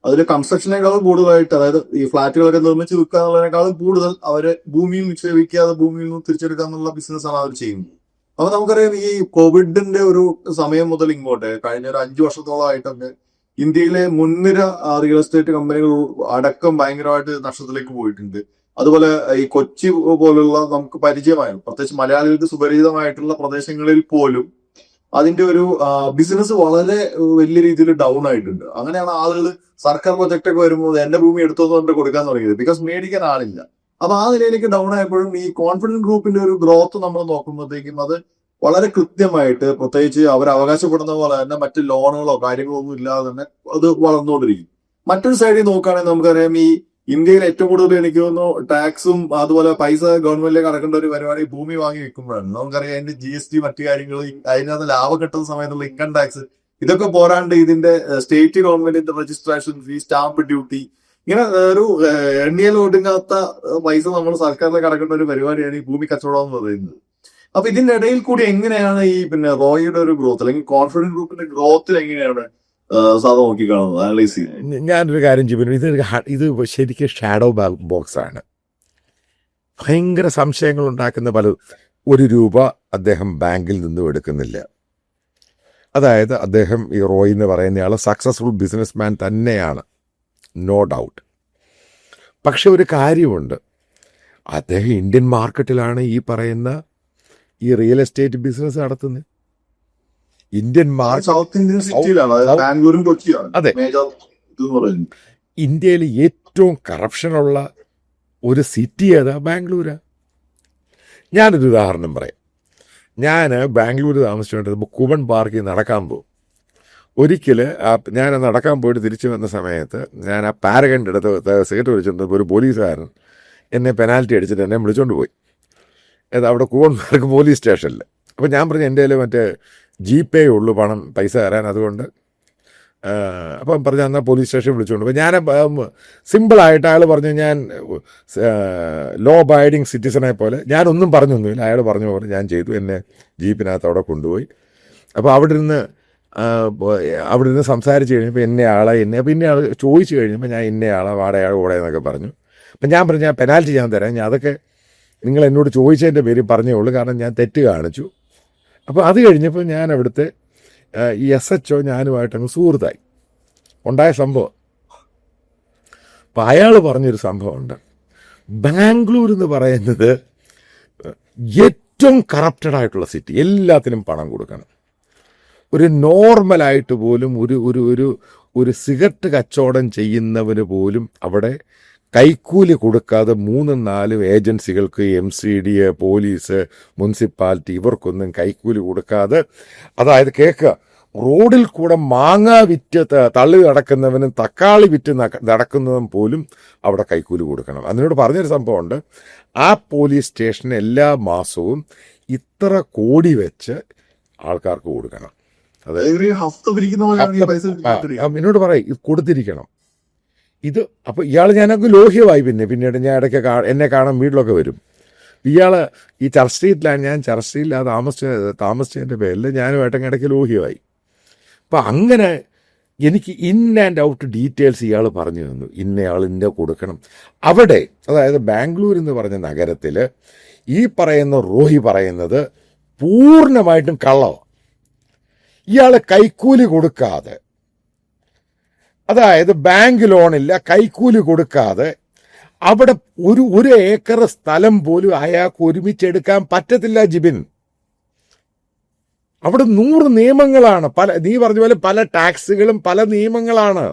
അതിൽ കൺസ്ട്രക്ഷനേക്കാളും കൂടുതലായിട്ട്, അതായത് ഈ ഫ്ളാറ്റുകളൊക്കെ നിർമ്മിച്ച് വിൽക്കുക എന്നുള്ളതിനേക്കാളും കൂടുതൽ അവര് ഭൂമിയിൽ നിക്ഷേപിക്കാതെ ഭൂമിയിൽ നിന്ന് തിരിച്ചെടുക്കുക എന്നുള്ള ബിസിനസ്സാണ് അവർ ചെയ്യുന്നത്. അപ്പൊ നമുക്കറിയാം, ഈ കോവിഡിന്റെ ഒരു സമയം മുതൽ ഇങ്ങോട്ട് കഴിഞ്ഞ ഒരു 5 വർഷത്തോളമായിട്ടൊക്കെ ഇന്ത്യയിലെ മുൻനിര റിയൽ എസ്റ്റേറ്റ് കമ്പനികൾ അടക്കം ഭയങ്കരമായിട്ട് നഷ്ടത്തിലേക്ക് പോയിട്ടുണ്ട്. അതുപോലെ ഈ കൊച്ചി പോലുള്ള നമുക്ക് പരിചയമായ, പ്രത്യേകിച്ച് മലയാളികൾക്ക് സുപരിചിതമായിട്ടുള്ള പ്രദേശങ്ങളിൽ പോലും അതിന്റെ ഒരു ബിസിനസ് വളരെ വലിയ രീതിയിൽ ഡൗൺ ആയിട്ടുണ്ട്. അങ്ങനെയാണ് ആളുകൾ സർക്കാർ പ്രൊജക്ട് ഒക്കെ വരുമ്പോൾ എന്റെ ഭൂമി എടുത്തോന്ന് പറഞ്ഞിട്ട് കൊടുക്കാൻ തുടങ്ങിയത്. ബിക്കോസ് മേടിക്കാൻ ആളില്ല. അപ്പൊ ആ നിലയിലേക്ക് ഡൗൺ ആയപ്പോഴും ഈ കോൺഫിഡന്റ് ഗ്രൂപ്പിന്റെ ഒരു ഗ്രോത്ത് നമ്മൾ നോക്കുമ്പോഴത്തേക്കും അത് വളരെ കൃത്യമായിട്ട്, പ്രത്യേകിച്ച് അവർ അവകാശപ്പെടുന്ന പോലെ തന്നെ മറ്റ് ലോണുകളോ കാര്യങ്ങളോ ഒന്നും ഇല്ലാതെ തന്നെ അത് വളർന്നുകൊണ്ടിരിക്കും. മറ്റൊരു സൈഡിൽ നോക്കുകയാണെങ്കിൽ നമുക്കറിയാം, ഈ ഇന്ത്യയിൽ ഏറ്റവും കൂടുതൽ എനിക്ക് തോന്നുന്നു ടാക്സും അതുപോലെ പൈസ ഗവൺമെന്റിലേക്ക് അടക്കേണ്ട ഒരു പരിപാടി ഭൂമി വാങ്ങി വെക്കുമ്പോഴാണ്. നമുക്കറിയാം അതിന്റെ GST മറ്റു കാര്യങ്ങൾ, അതിനകത്ത് ലാഭം കിട്ടുന്ന സമയത്തുള്ള ഇൻകം ടാക്സ്, ഇതൊക്കെ പോരാണ്ട് ഇതിന്റെ സ്റ്റേറ്റ് ഗവൺമെന്റിന്റെ രജിസ്ട്രേഷൻ ഫീ, സ്റ്റാമ്പ് ഡ്യൂട്ടി, ഇങ്ങനെ ഒരു എണ്ണിയാൽ ഒടുങ്ങാത്ത പൈസ നമ്മൾ സർക്കാരിലേക്ക് അടക്കേണ്ട ഒരു പരിപാടിയാണ് ഈ ഭൂമി കച്ചവടം എന്ന് പറയുന്നത്. അപ്പൊ ഇതിന്റെ ഇടയിൽ കൂടി എങ്ങനെയാണ് ഈ റോയിയുടെ ഒരു ഗ്രോത്ത് അല്ലെങ്കിൽ കോൺഫിഡന്റ് ഗ്രൂപ്പിന്റെ ഗ്രോത്തിൽ എങ്ങനെയാണ് സാധാ നോക്കി കാണുന്നത്, അനലൈസ് ചെയ്യുന്നത്? ഞാനൊരു കാര്യം ചെയ്യുന്നു, ഇത് ശരിക്കും ഷാഡോ ബോക്സ് ആണ്. ഭയങ്കര സംശയങ്ങൾ ഉണ്ടാക്കുന്ന പലതും. ₹1 അദ്ദേഹം ബാങ്കിൽ നിന്നും എടുക്കുന്നില്ല. അതായത് അദ്ദേഹം, ഈ റോയ് എന്ന് പറയുന്നയാൾ സക്സസ്ഫുൾ ബിസിനസ് മാൻ തന്നെയാണ്, നോ ഡൗട്ട്. പക്ഷെ ഒരു കാര്യമുണ്ട്, അദ്ദേഹം ഇന്ത്യൻ മാർക്കറ്റിലാണ് ഈ പറയുന്ന ഈ റിയൽ എസ്റ്റേറ്റ് ബിസിനസ് നടത്തുന്നത്. ഇന്ത്യൻ സൗത്ത് ഇന്ത്യൻ സിറ്റിയിലാണ്, ബാംഗ്ലൂരും കൊച്ചിയാണ്. അതെ, ഇന്ത്യയിൽ ഏറ്റവും കറപ്ഷനുള്ള ഒരു സിറ്റി ഏതാ? ബാംഗ്ലൂരാ. ഞാനൊരു ഉദാഹരണം പറയാം. ഞാൻ ബാംഗ്ലൂർ താമസിച്ചുകൊണ്ടിരുന്നപ്പോൾ കുവൺ പാർക്കിൽ നടക്കാൻ പോകും. ഒരിക്കൽ ഞാൻ നടക്കാൻ പോയിട്ട് തിരിച്ചു വന്ന സമയത്ത് ഞാൻ ആ പാരഗണിൻ്റെ അടുത്ത് സിഗരറ്റ് വലിച്ചുകൊണ്ട് ഒരു പോലീസുകാരൻ എന്നെ പെനാൽറ്റി അടിച്ചിട്ട് എന്നെ വിളിച്ചുകൊണ്ട് പോയി. അവിടെ കുവൺ പാർക്ക് പോലീസ് സ്റ്റേഷനിൽ. അപ്പോൾ ഞാൻ പറഞ്ഞു, എൻ്റെ കയ്യിൽ മറ്റേ GPay ഉള്ളൂ പൈസ തരാൻ, അതുകൊണ്ട് അപ്പം പറഞ്ഞു എന്നാൽ പോലീസ് സ്റ്റേഷൻ വിളിച്ചുകൊണ്ട്. അപ്പോൾ ഞാൻ സിമ്പിളായിട്ട് അയാൾ പറഞ്ഞു, ഞാൻ ലോ അബൈഡിങ് സിറ്റിസനെ പോലെ, ഞാനൊന്നും പറഞ്ഞൊന്നുമില്ല, അയാൾ പറഞ്ഞ പോലെ ഞാൻ ചെയ്തു. എന്നെ ജീപ്പിനകത്ത് അവിടെ കൊണ്ടുപോയി. അപ്പോൾ അവിടെ നിന്ന് സംസാരിച്ച് കഴിഞ്ഞപ്പോൾ പിന്നെ ആൾ ചോദിച്ചു കഴിഞ്ഞപ്പോൾ ഞാൻ ഇന്നയാളാ ഓടെ എന്നൊക്കെ പറഞ്ഞു. അപ്പം ഞാൻ പറഞ്ഞു, ഞാൻ പെനാൽറ്റി ഞാൻ തരാം, ഞാൻ അതൊക്കെ നിങ്ങൾ എന്നോട് ചോദിച്ചതിൻ്റെ പേര് പറഞ്ഞേ ഉള്ളൂ, കാരണം ഞാൻ തെറ്റ് കാണിച്ചു. അപ്പോൾ അത് കഴിഞ്ഞപ്പോൾ ഞാൻ അവിടുത്തെ ഈ SHO ഞാനുമായിട്ടങ്ങ് സുഹൃത്തായി. ഉണ്ടായ സംഭവം. അപ്പം അയാൾ പറഞ്ഞൊരു സംഭവമുണ്ട്. ബാംഗ്ലൂർ എന്ന് പറയുന്നത് ഏറ്റവും കറപ്റ്റഡ് ആയിട്ടുള്ള സിറ്റി, എല്ലാത്തിനും പണം കൊടുക്കണം. ഒരു നോർമലായിട്ട് പോലും ഒരു സിഗരറ്റ് കച്ചവടം ചെയ്യുന്നവന് പോലും അവിടെ കൈക്കൂലി കൊടുക്കാതെ 3-4 ഏജൻസികൾക്ക്, MCD, പോലീസ്, മുനിസിപ്പാലിറ്റി, ഇവർക്കൊന്നും കൈക്കൂലി കൊടുക്കാതെ, അതായത് കേൾക്കുക, റോഡിൽ കൂടെ മാങ്ങ വിറ്റ് തള്ളി നടക്കുന്നവനും തക്കാളി വിറ്റ് നടക്കുന്നവൻ പോലും അവിടെ കൈക്കൂലി കൊടുക്കണം. അതിനോട് പറഞ്ഞൊരു സംഭവമുണ്ട്, ആ പോലീസ് സ്റ്റേഷന് എല്ലാ മാസവും ഇത്ര കോടി വെച്ച് ആൾക്കാർക്ക് കൊടുക്കണം. എന്നോട് പറയും, ഇത് കൊടുത്തിരിക്കണം. ഇത് അപ്പോൾ ഇയാൾ ഞാനൊക്കെ ലോഹ്യമായി. പിന്നീട് ഞാൻ ഇടയ്ക്ക് എന്നെ കാണാൻ വീട്ടിലൊക്കെ വരും. ഇയാള് ഈ ചർച്ച് സ്ട്രീറ്റിലാണ്, ഞാൻ ചർച്ച് സ്ട്രീറ്റിലാണ് താമസിച്ചതിൻ്റെ പേരിൽ ഞാനുമായിട്ട് ഇടയ്ക്ക് ലോഹ്യമായി. അപ്പം അങ്ങനെ എനിക്ക് ഇൻ ആൻഡ് ഔട്ട് ഡീറ്റെയിൽസ് ഇയാൾ പറഞ്ഞു തന്നു. ഇന്നയാൾ ഇന്ന കൊടുക്കണം. അവിടെ അതായത് ബാംഗ്ലൂർ എന്ന് പറഞ്ഞ നഗരത്തിൽ ഈ പറയുന്ന റോഹി പറയുന്നത് പൂർണ്ണമായിട്ടും കള്ളമാണ്. ഇയാൾ കൈക്കൂലി കൊടുക്കാതെ, അതായത് ബാങ്ക് ലോണില്ല, കൈക്കൂലി കൊടുക്കാതെ അവിടെ ഒരു ഏക്കർ സ്ഥലം പോലും അയാൾക്ക് ഒരുമിച്ചെടുക്കാൻ പറ്റത്തില്ല ജിബിൻ. അവിടെ 100 നിയമങ്ങളാണ്. നീ പറഞ്ഞ പോലെ പല ടാക്സുകളും പല നിയമങ്ങളാണ്.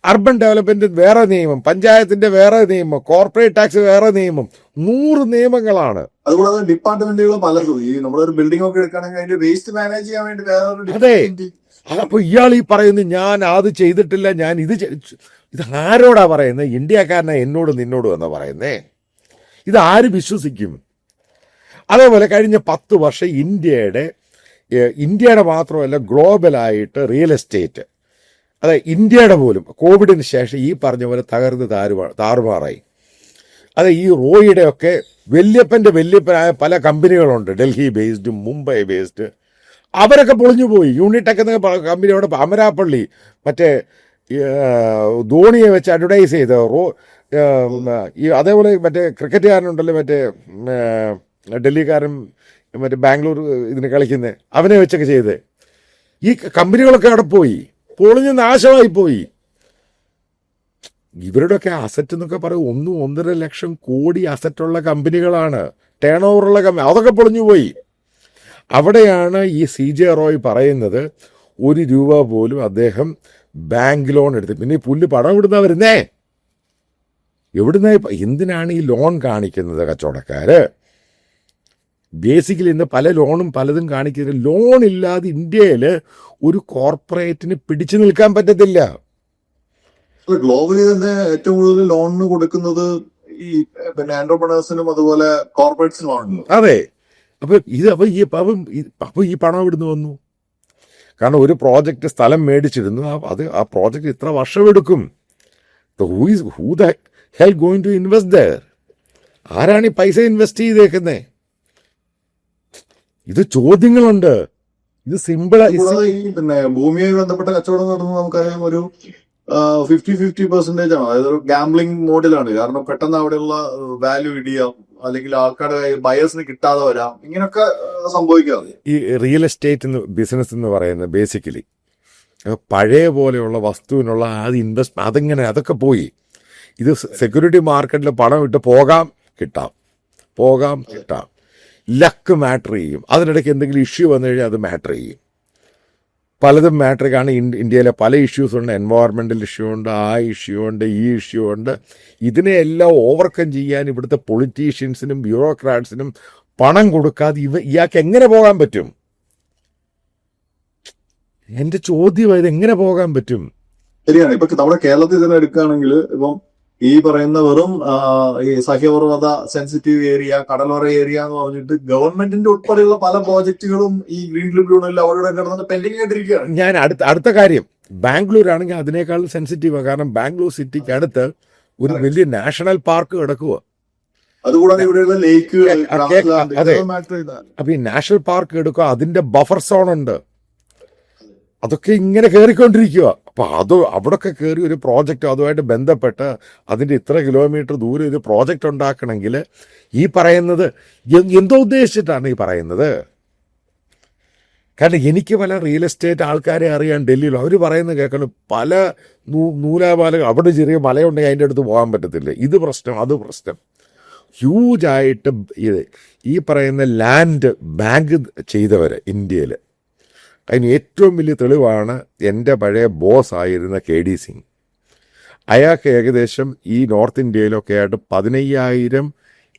അർബൻ ഡെവലപ്മെന്റ് വേറെ നിയമം, പഞ്ചായത്തിന്റെ വേറെ നിയമം, കോർപ്പറേറ്റ് ടാക്സ് വേറെ നിയമം, 100 നിയമങ്ങളാണ്. അതുകൂടാതെ ഡിപ്പാർട്ട്മെന്റുകൾ പലതും. ഈ നമ്മളൊരു ബിൽഡിംഗ് ഒക്കെ എടുക്കുകയാണെങ്കിൽ അതിന്റെ വേസ്റ്റ് മാനേജ് ചെയ്യാൻ വേണ്ടി വേറെ. അതെ, അപ്പൊ ഇയാൾ ഈ പറയുന്നത് ഞാൻ അത് ചെയ്തിട്ടില്ല, ഞാൻ ഇത് ആരോടാ പറയുന്നത്? ഇന്ത്യക്കാരനെ എന്നോട് നിന്നോടും എന്നാ പറയുന്നേ. ഇത് ആര് വിശ്വസിക്കും? അതേപോലെ കഴിഞ്ഞ 10 വർഷം ഇന്ത്യയുടെ മാത്രമല്ല ഗ്ലോബലായിട്ട് റിയൽ എസ്റ്റേറ്റ്, അതായത് ഇന്ത്യയുടെ പോലും കോവിഡിന് ശേഷം ഈ പറഞ്ഞ പോലെ തകർന്ന് താറുമാറായി. അതെ, ഈ റോയിയുടെയൊക്കെ വല്യപ്പനായ പല കമ്പനികളുണ്ട്, ഡൽഹി ബേസ്ഡ്, മുംബൈ ബേസ്ഡ്. അവരൊക്കെ പൊളിഞ്ഞു പോയി. യൂണിടെക് എന്ന കമ്പനിയോട് അമരാപ്പള്ളി മറ്റേ ധോണിയെ വെച്ച് അഡ്വർടൈസ് ചെയ്ത് അതേപോലെ മറ്റേ ക്രിക്കറ്റുകാരനുണ്ടല്ലോ, മറ്റേ ഡൽഹിക്കാരൻ, മറ്റേ ബാംഗ്ലൂർ ഇതിന് കളിക്കുന്നത്, അവനെ വെച്ചൊക്കെ ചെയ്ത് ഈ കമ്പനികളൊക്കെ അവിടെ പോയി, പൊളിഞ്ഞ് നാശമായി പോയി. ഇവരുടെയൊക്കെ അസറ്റ് എന്നൊക്കെ പറയും 1-1.5 ലക്ഷം കോടി അസറ്റുള്ള കമ്പനികളാണ്, ടേൺ ഓവറുള്ള കമ്പനി, അതൊക്കെ പൊളിഞ്ഞു പോയി. അവിടെയാണ് ഈ CJ റോയ് പറയുന്നത് 1 രൂപ പോലും അദ്ദേഹം ബാങ്ക് ലോൺ എടുത്ത്. പിന്നെ ഈ പുല്ല് പണം ഇവിടുന്നാ വരുന്നേ? എവിടുന്ന? എന്തിനാണ് ഈ ലോൺ കാണിക്കുന്നത് കച്ചവടക്കാര്? ബേസിക്കലി ഇന്ന് പല ലോണും പലതും കാണിക്കുന്നത്. ലോൺ ഇല്ലാതെ ഇന്ത്യയിൽ ഒരു കോർപ്പറേറ്റിന് പിടിച്ചു നിൽക്കാൻ പറ്റത്തില്ല. ഗ്ലോബലി തന്നെ ഏറ്റവും കൂടുതൽ ലോണിന് കൊടുക്കുന്നത് ഈ പിന്നെ എന്റർപ്രണേഴ്സിനും അതുപോലെ കോർപ്പറേറ്റ്സിനുമാണ്. അതെ. അപ്പൊ ഈ പണം ഇവിടുന്ന് വന്നു. കാരണം ഒരു പ്രോജക്റ്റ് സ്ഥലം മേടിച്ചിരുന്നു, ആ പ്രോജക്റ്റ് ഇത്ര വർഷം എടുക്കും. Who the hell going to invest there? ആരാണ് ഈ പൈസ ഇൻവെസ്റ്റ് ചെയ്തേക്കുന്നേ? ഇത് ചോദ്യങ്ങളുണ്ട്. ഇത് സിമ്പിൾ. ഈ പിന്നെ ഭൂമിയുമായി ബന്ധപ്പെട്ട കച്ചവടം നടത്തുന്നത് നമുക്കറിയാം ഒരു 50-50% ആണ്. അതായത് ഒരു ഗാംബ്ലിംഗ് മോഡിലാണ്. കാരണം പെട്ടെന്ന് അവിടെയുള്ള വാല്യൂ ഇടിയാം, അല്ലെങ്കിൽ ആൾക്കാരുടെ ബയേഴ്സിന് കിട്ടാതെ വരാം, ഇങ്ങനെയൊക്കെ സംഭവിക്കാതെ. ഈ റിയൽ എസ്റ്റേറ്റ് ബിസിനസ് എന്ന് പറയുന്നത് ബേസിക്കലി പഴയ പോലെയുള്ള വസ്തുവിനുള്ള അതൊക്കെ പോയി. ഇത് സെക്യൂരിറ്റി മാർക്കറ്റിൽ പണം ഇട്ട് പോകാം കിട്ടാം. ലക്ക് മാറ്റർ ചെയ്യും. അതിനിടയ്ക്ക് എന്തെങ്കിലും ഇഷ്യൂ വന്നു കഴിഞ്ഞാൽ അത് മാറ്റർ ചെയ്യും. പലതും മാറ്റർ കാണും. ഇന്ത്യയിലെ പല ഇഷ്യൂസ് ഉണ്ട്. എൻവയോൺമെൻ്റൽ ഇഷ്യൂ ഉണ്ട്, ആ ഇഷ്യൂ ഉണ്ട്, ഈ ഇഷ്യൂ ഉണ്ട്. ഇതിനെല്ലാം ഓവർകം ചെയ്യാൻ ഇവിടുത്തെ പൊളിറ്റീഷ്യൻസിനും ബ്യൂറോക്രാറ്റ്സിനും പണം കൊടുക്കാതെ ഇയാൾക്ക് എങ്ങനെ പോകാൻ പറ്റും? എൻ്റെ ചോദ്യം ഇത് എങ്ങനെ പോകാൻ പറ്റും? ശരിയാണ്. ഇപ്പൊ നമ്മുടെ കേരളത്തിൽ തന്നെ എടുക്കുകയാണെങ്കിൽ ഇപ്പം ഈ പറയുന്ന വെറും ഈ സഹ്യപർവ്വത സെൻസിറ്റീവ് ഏരിയ, കടലോര ഏരിയ എന്ന് പറഞ്ഞിട്ട് ഗവൺമെന്റിന്റെ ഉൾപ്പെടെയുള്ള പല പ്രോജക്റ്റുകളും ഈ ഗ്രീൻ ട്രിബ്യൂണലിൽ അവരുടെ കിടന്നിട്ട് പെൻഡിങ് ആയിട്ടിരിക്കുകയാണ്. ഞാൻ അടുത്ത കാര്യം, ബാംഗ്ലൂർ ആണെങ്കിൽ അതിനേക്കാൾ സെൻസിറ്റീവാണ്. കാരണം ബാംഗ്ലൂർ സിറ്റിക്ക് അടുത്ത് ഒരു വലിയ നാഷണൽ പാർക്ക് കിടക്കുക. അതുകൂടാതെ ഇവിടെയുള്ള ലേക്ക്. അതെ, അപ്പൊ ഈ നാഷണൽ പാർക്ക് എടുക്കുക, അതിന്റെ ബഫർ സോൺ ഉണ്ട്. അതൊക്കെ ഇങ്ങനെ കയറിക്കൊണ്ടിരിക്കുക. അപ്പൊ അവിടൊക്കെ കയറി ഒരു പ്രോജക്റ്റ് അതുമായിട്ട് ബന്ധപ്പെട്ട് അതിന്റെ ഇത്ര കിലോമീറ്റർ ദൂരം ഒരു പ്രോജക്റ്റ് ഉണ്ടാക്കണമെങ്കിൽ ഈ പറയുന്നത് എന്തോ ഉദ്ദേശിച്ചിട്ടാണ് ഈ പറയുന്നത്? കാരണം എനിക്ക് പല റിയൽ എസ്റ്റേറ്റ് ആൾക്കാരെ അറിയാൻ ഡൽഹിയിൽ. അവർ പറയുന്നത് കേൾക്കണം, പല നൂലാമാല, അവിടെ ചെറിയ മലയുണ്ടെങ്കിൽ അതിൻ്റെ അടുത്ത് പോകാൻ പറ്റത്തില്ല, ഇത് പ്രശ്നം, അത് പ്രശ്നം. ഹ്യൂജായിട്ട് ഈ പറയുന്ന ലാൻഡ് ബാങ്ക് ചെയ്തവർ ഇന്ത്യയിൽ. അതിന് ഏറ്റവും വലിയ തെളിവാണ് എൻ്റെ പഴയ ബോസ് ആയിരുന്ന KD സിംഗ്. അയാൾക്ക് ഏകദേശം ഈ നോർത്ത് ഇന്ത്യയിലൊക്കെ ആയിട്ട് 15,000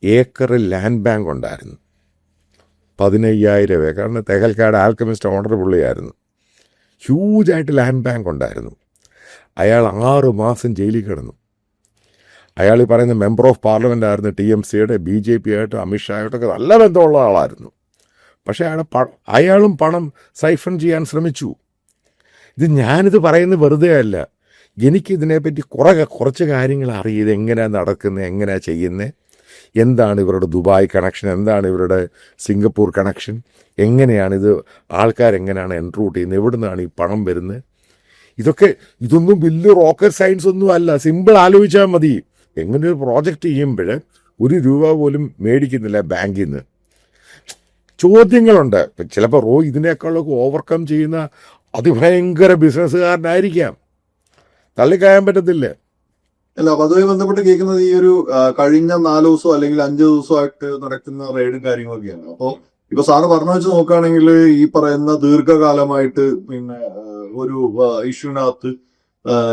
ഏക്കർ ലാൻഡ് ബാങ്ക് ഉണ്ടായിരുന്നു. 15,000 ഏക്കർ. കാരണം തെഹൽക്കാട് ആൽക്കമിസ്റ്റ് ഓണർ പുള്ളിയായിരുന്നു. ഹ്യൂജായിട്ട് ലാൻഡ് ബാങ്ക് ഉണ്ടായിരുന്നു. അയാൾ 6 മാസം ജയിലിൽ കിടന്നു. അയാൾ ഈ പറയുന്ന മെമ്പർ ഓഫ് പാർലമെൻ്റ് ആയിരുന്നു. TMCയുടെ BJP ആയിട്ടും അമിത്ഷായായിട്ടൊക്കെ നല്ല ബന്ധമുള്ള ആളായിരുന്നു. പക്ഷേ അയാളും പണം സൈഫൺ ചെയ്യാൻ ശ്രമിച്ചു. ഞാനിത് പറയുന്നത് വെറുതെ അല്ല. എനിക്കിതിനെപ്പറ്റി കുറച്ച് കാര്യങ്ങൾ അറിയാം. ഇതെങ്ങനെയാണ് നടക്കുന്നത്, എങ്ങനെയാണ് ചെയ്യുന്നത്. എന്താണ് ഇവരുടെ ദുബായ് കണക്ഷൻ, എന്താണ് ഇവരുടെ സിംഗപ്പൂർ കണക്ഷൻ, എങ്ങനെയാണിത്, ആൾക്കാരെങ്ങനെയാണ് എൻറൂട്ട് ചെയ്യുന്നത്, എവിടെ നിന്നാണ് ഈ പണം വരുന്നത്. ഇതൊന്നും വലിയ റോക്കറ്റ് സയൻസ് ഒന്നും അല്ല. സിമ്പിൾ ആലോചിച്ചാൽ മതി. എങ്ങനെ ഒരു പ്രോജക്റ്റ് ചെയ്യുമ്പോൾ ₹1 പോലും മേടിക്കുന്നില്ല ബാങ്കിൽ നിന്ന്. ചോദ്യങ്ങളുണ്ട്. ചിലപ്പോൾ റോയ് ഇതിനേക്കാളൊക്കെ ഓവർകം ചെയ്യുന്ന അതിഭയങ്കര ബിസിനസ്സുകാരനായിരിക്കാം, തള്ളിക്കായാൻ പറ്റത്തില്ല. അല്ല, അപ്പൊ അതുമായി ബന്ധപ്പെട്ട് കേൾക്കുന്നത് ഈ ഒരു കഴിഞ്ഞ 4 ദിവസമോ അല്ലെങ്കിൽ 5 ദിവസമായിട്ട് നടക്കുന്ന റെയ്ഡും കാര്യങ്ങളൊക്കെയാണ്. അപ്പൊ ഇപ്പൊ സാറ് പറഞ്ഞു വെച്ച് നോക്കുകയാണെങ്കിൽ ഈ പറയുന്ന ദീർഘകാലമായിട്ട് പിന്നെ ഒരു ഇഷ്യൂവിനകത്ത്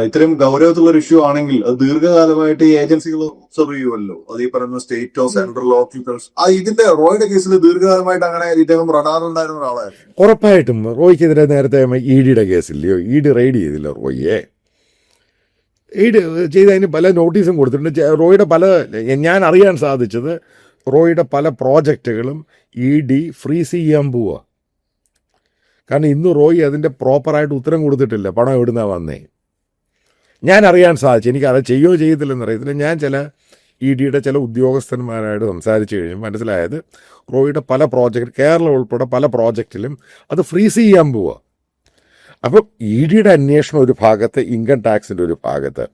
ഇത്രയും ഗൗരവത്തിലുള്ള ഒരു ഇഷ്യൂ ആണെങ്കിൽ അത് ദീർഘകാലമായിട്ട് ഈ ഏജൻസികൾ ഒബ്സർവ് ചെയ്യുമല്ലോ. അത് ഈ പറയുന്ന സ്റ്റേറ്റോ സെൻട്രൽ ഓഫീസേഴ്സ് ഇതിന്റെ റോയുടെ കേസിൽ ദീർഘകാലമായിട്ട് അങ്ങനെ ഇദ്ദേഹം റഡാറുണ്ടായിരുന്ന ഒരാളായിരുന്നു. ഉറപ്പായിട്ടും റോയ്ക്കെതിരെ നേരത്തെ EDയുടെ കേസില്ലയോ, ED റെയ്ഡ് ചെയ്തില്ല റോയിയെ. റെയ്ഡ് ചെയ്ത് അതിന് പല നോട്ടീസും കൊടുത്തിട്ടുണ്ട്. റോയുടെ ഞാൻ അറിയാൻ സാധിച്ചത് റോയുടെ പല പ്രോജക്റ്റുകളും ED ഫ്രീസ് ചെയ്യാൻ പോവുക. കാരണം ഇന്ന് റോയ് അതിൻ്റെ പ്രോപ്പറായിട്ട് ഉത്തരം കൊടുത്തിട്ടില്ല, പണം എവിടുന്നാണ് വന്നേ. ഞാൻ അറിയാൻ സാധിച്ചു. എനിക്കത് ചെയ്യുകയോ ചെയ്യത്തില്ലെന്ന് അറിയത്തില്ല. ഞാൻ ചില EDയുടെ ചില ഉദ്യോഗസ്ഥന്മാരായിട്ട് സംസാരിച്ച് കഴിഞ്ഞ് മനസ്സിലായത് റോയുടെ പല പ്രോജക്റ്റ്, കേരളം ഉൾപ്പെടെ പല പ്രോജക്റ്റിലും അത് ഫ്രീസ് ചെയ്യാൻ പോവുക. അപ്പം EDയുടെ അന്വേഷണം ഒരു ഭാഗത്ത്, ഇൻകം ടാക്സിൻ്റെ ഒരു ഭാഗത്ത്,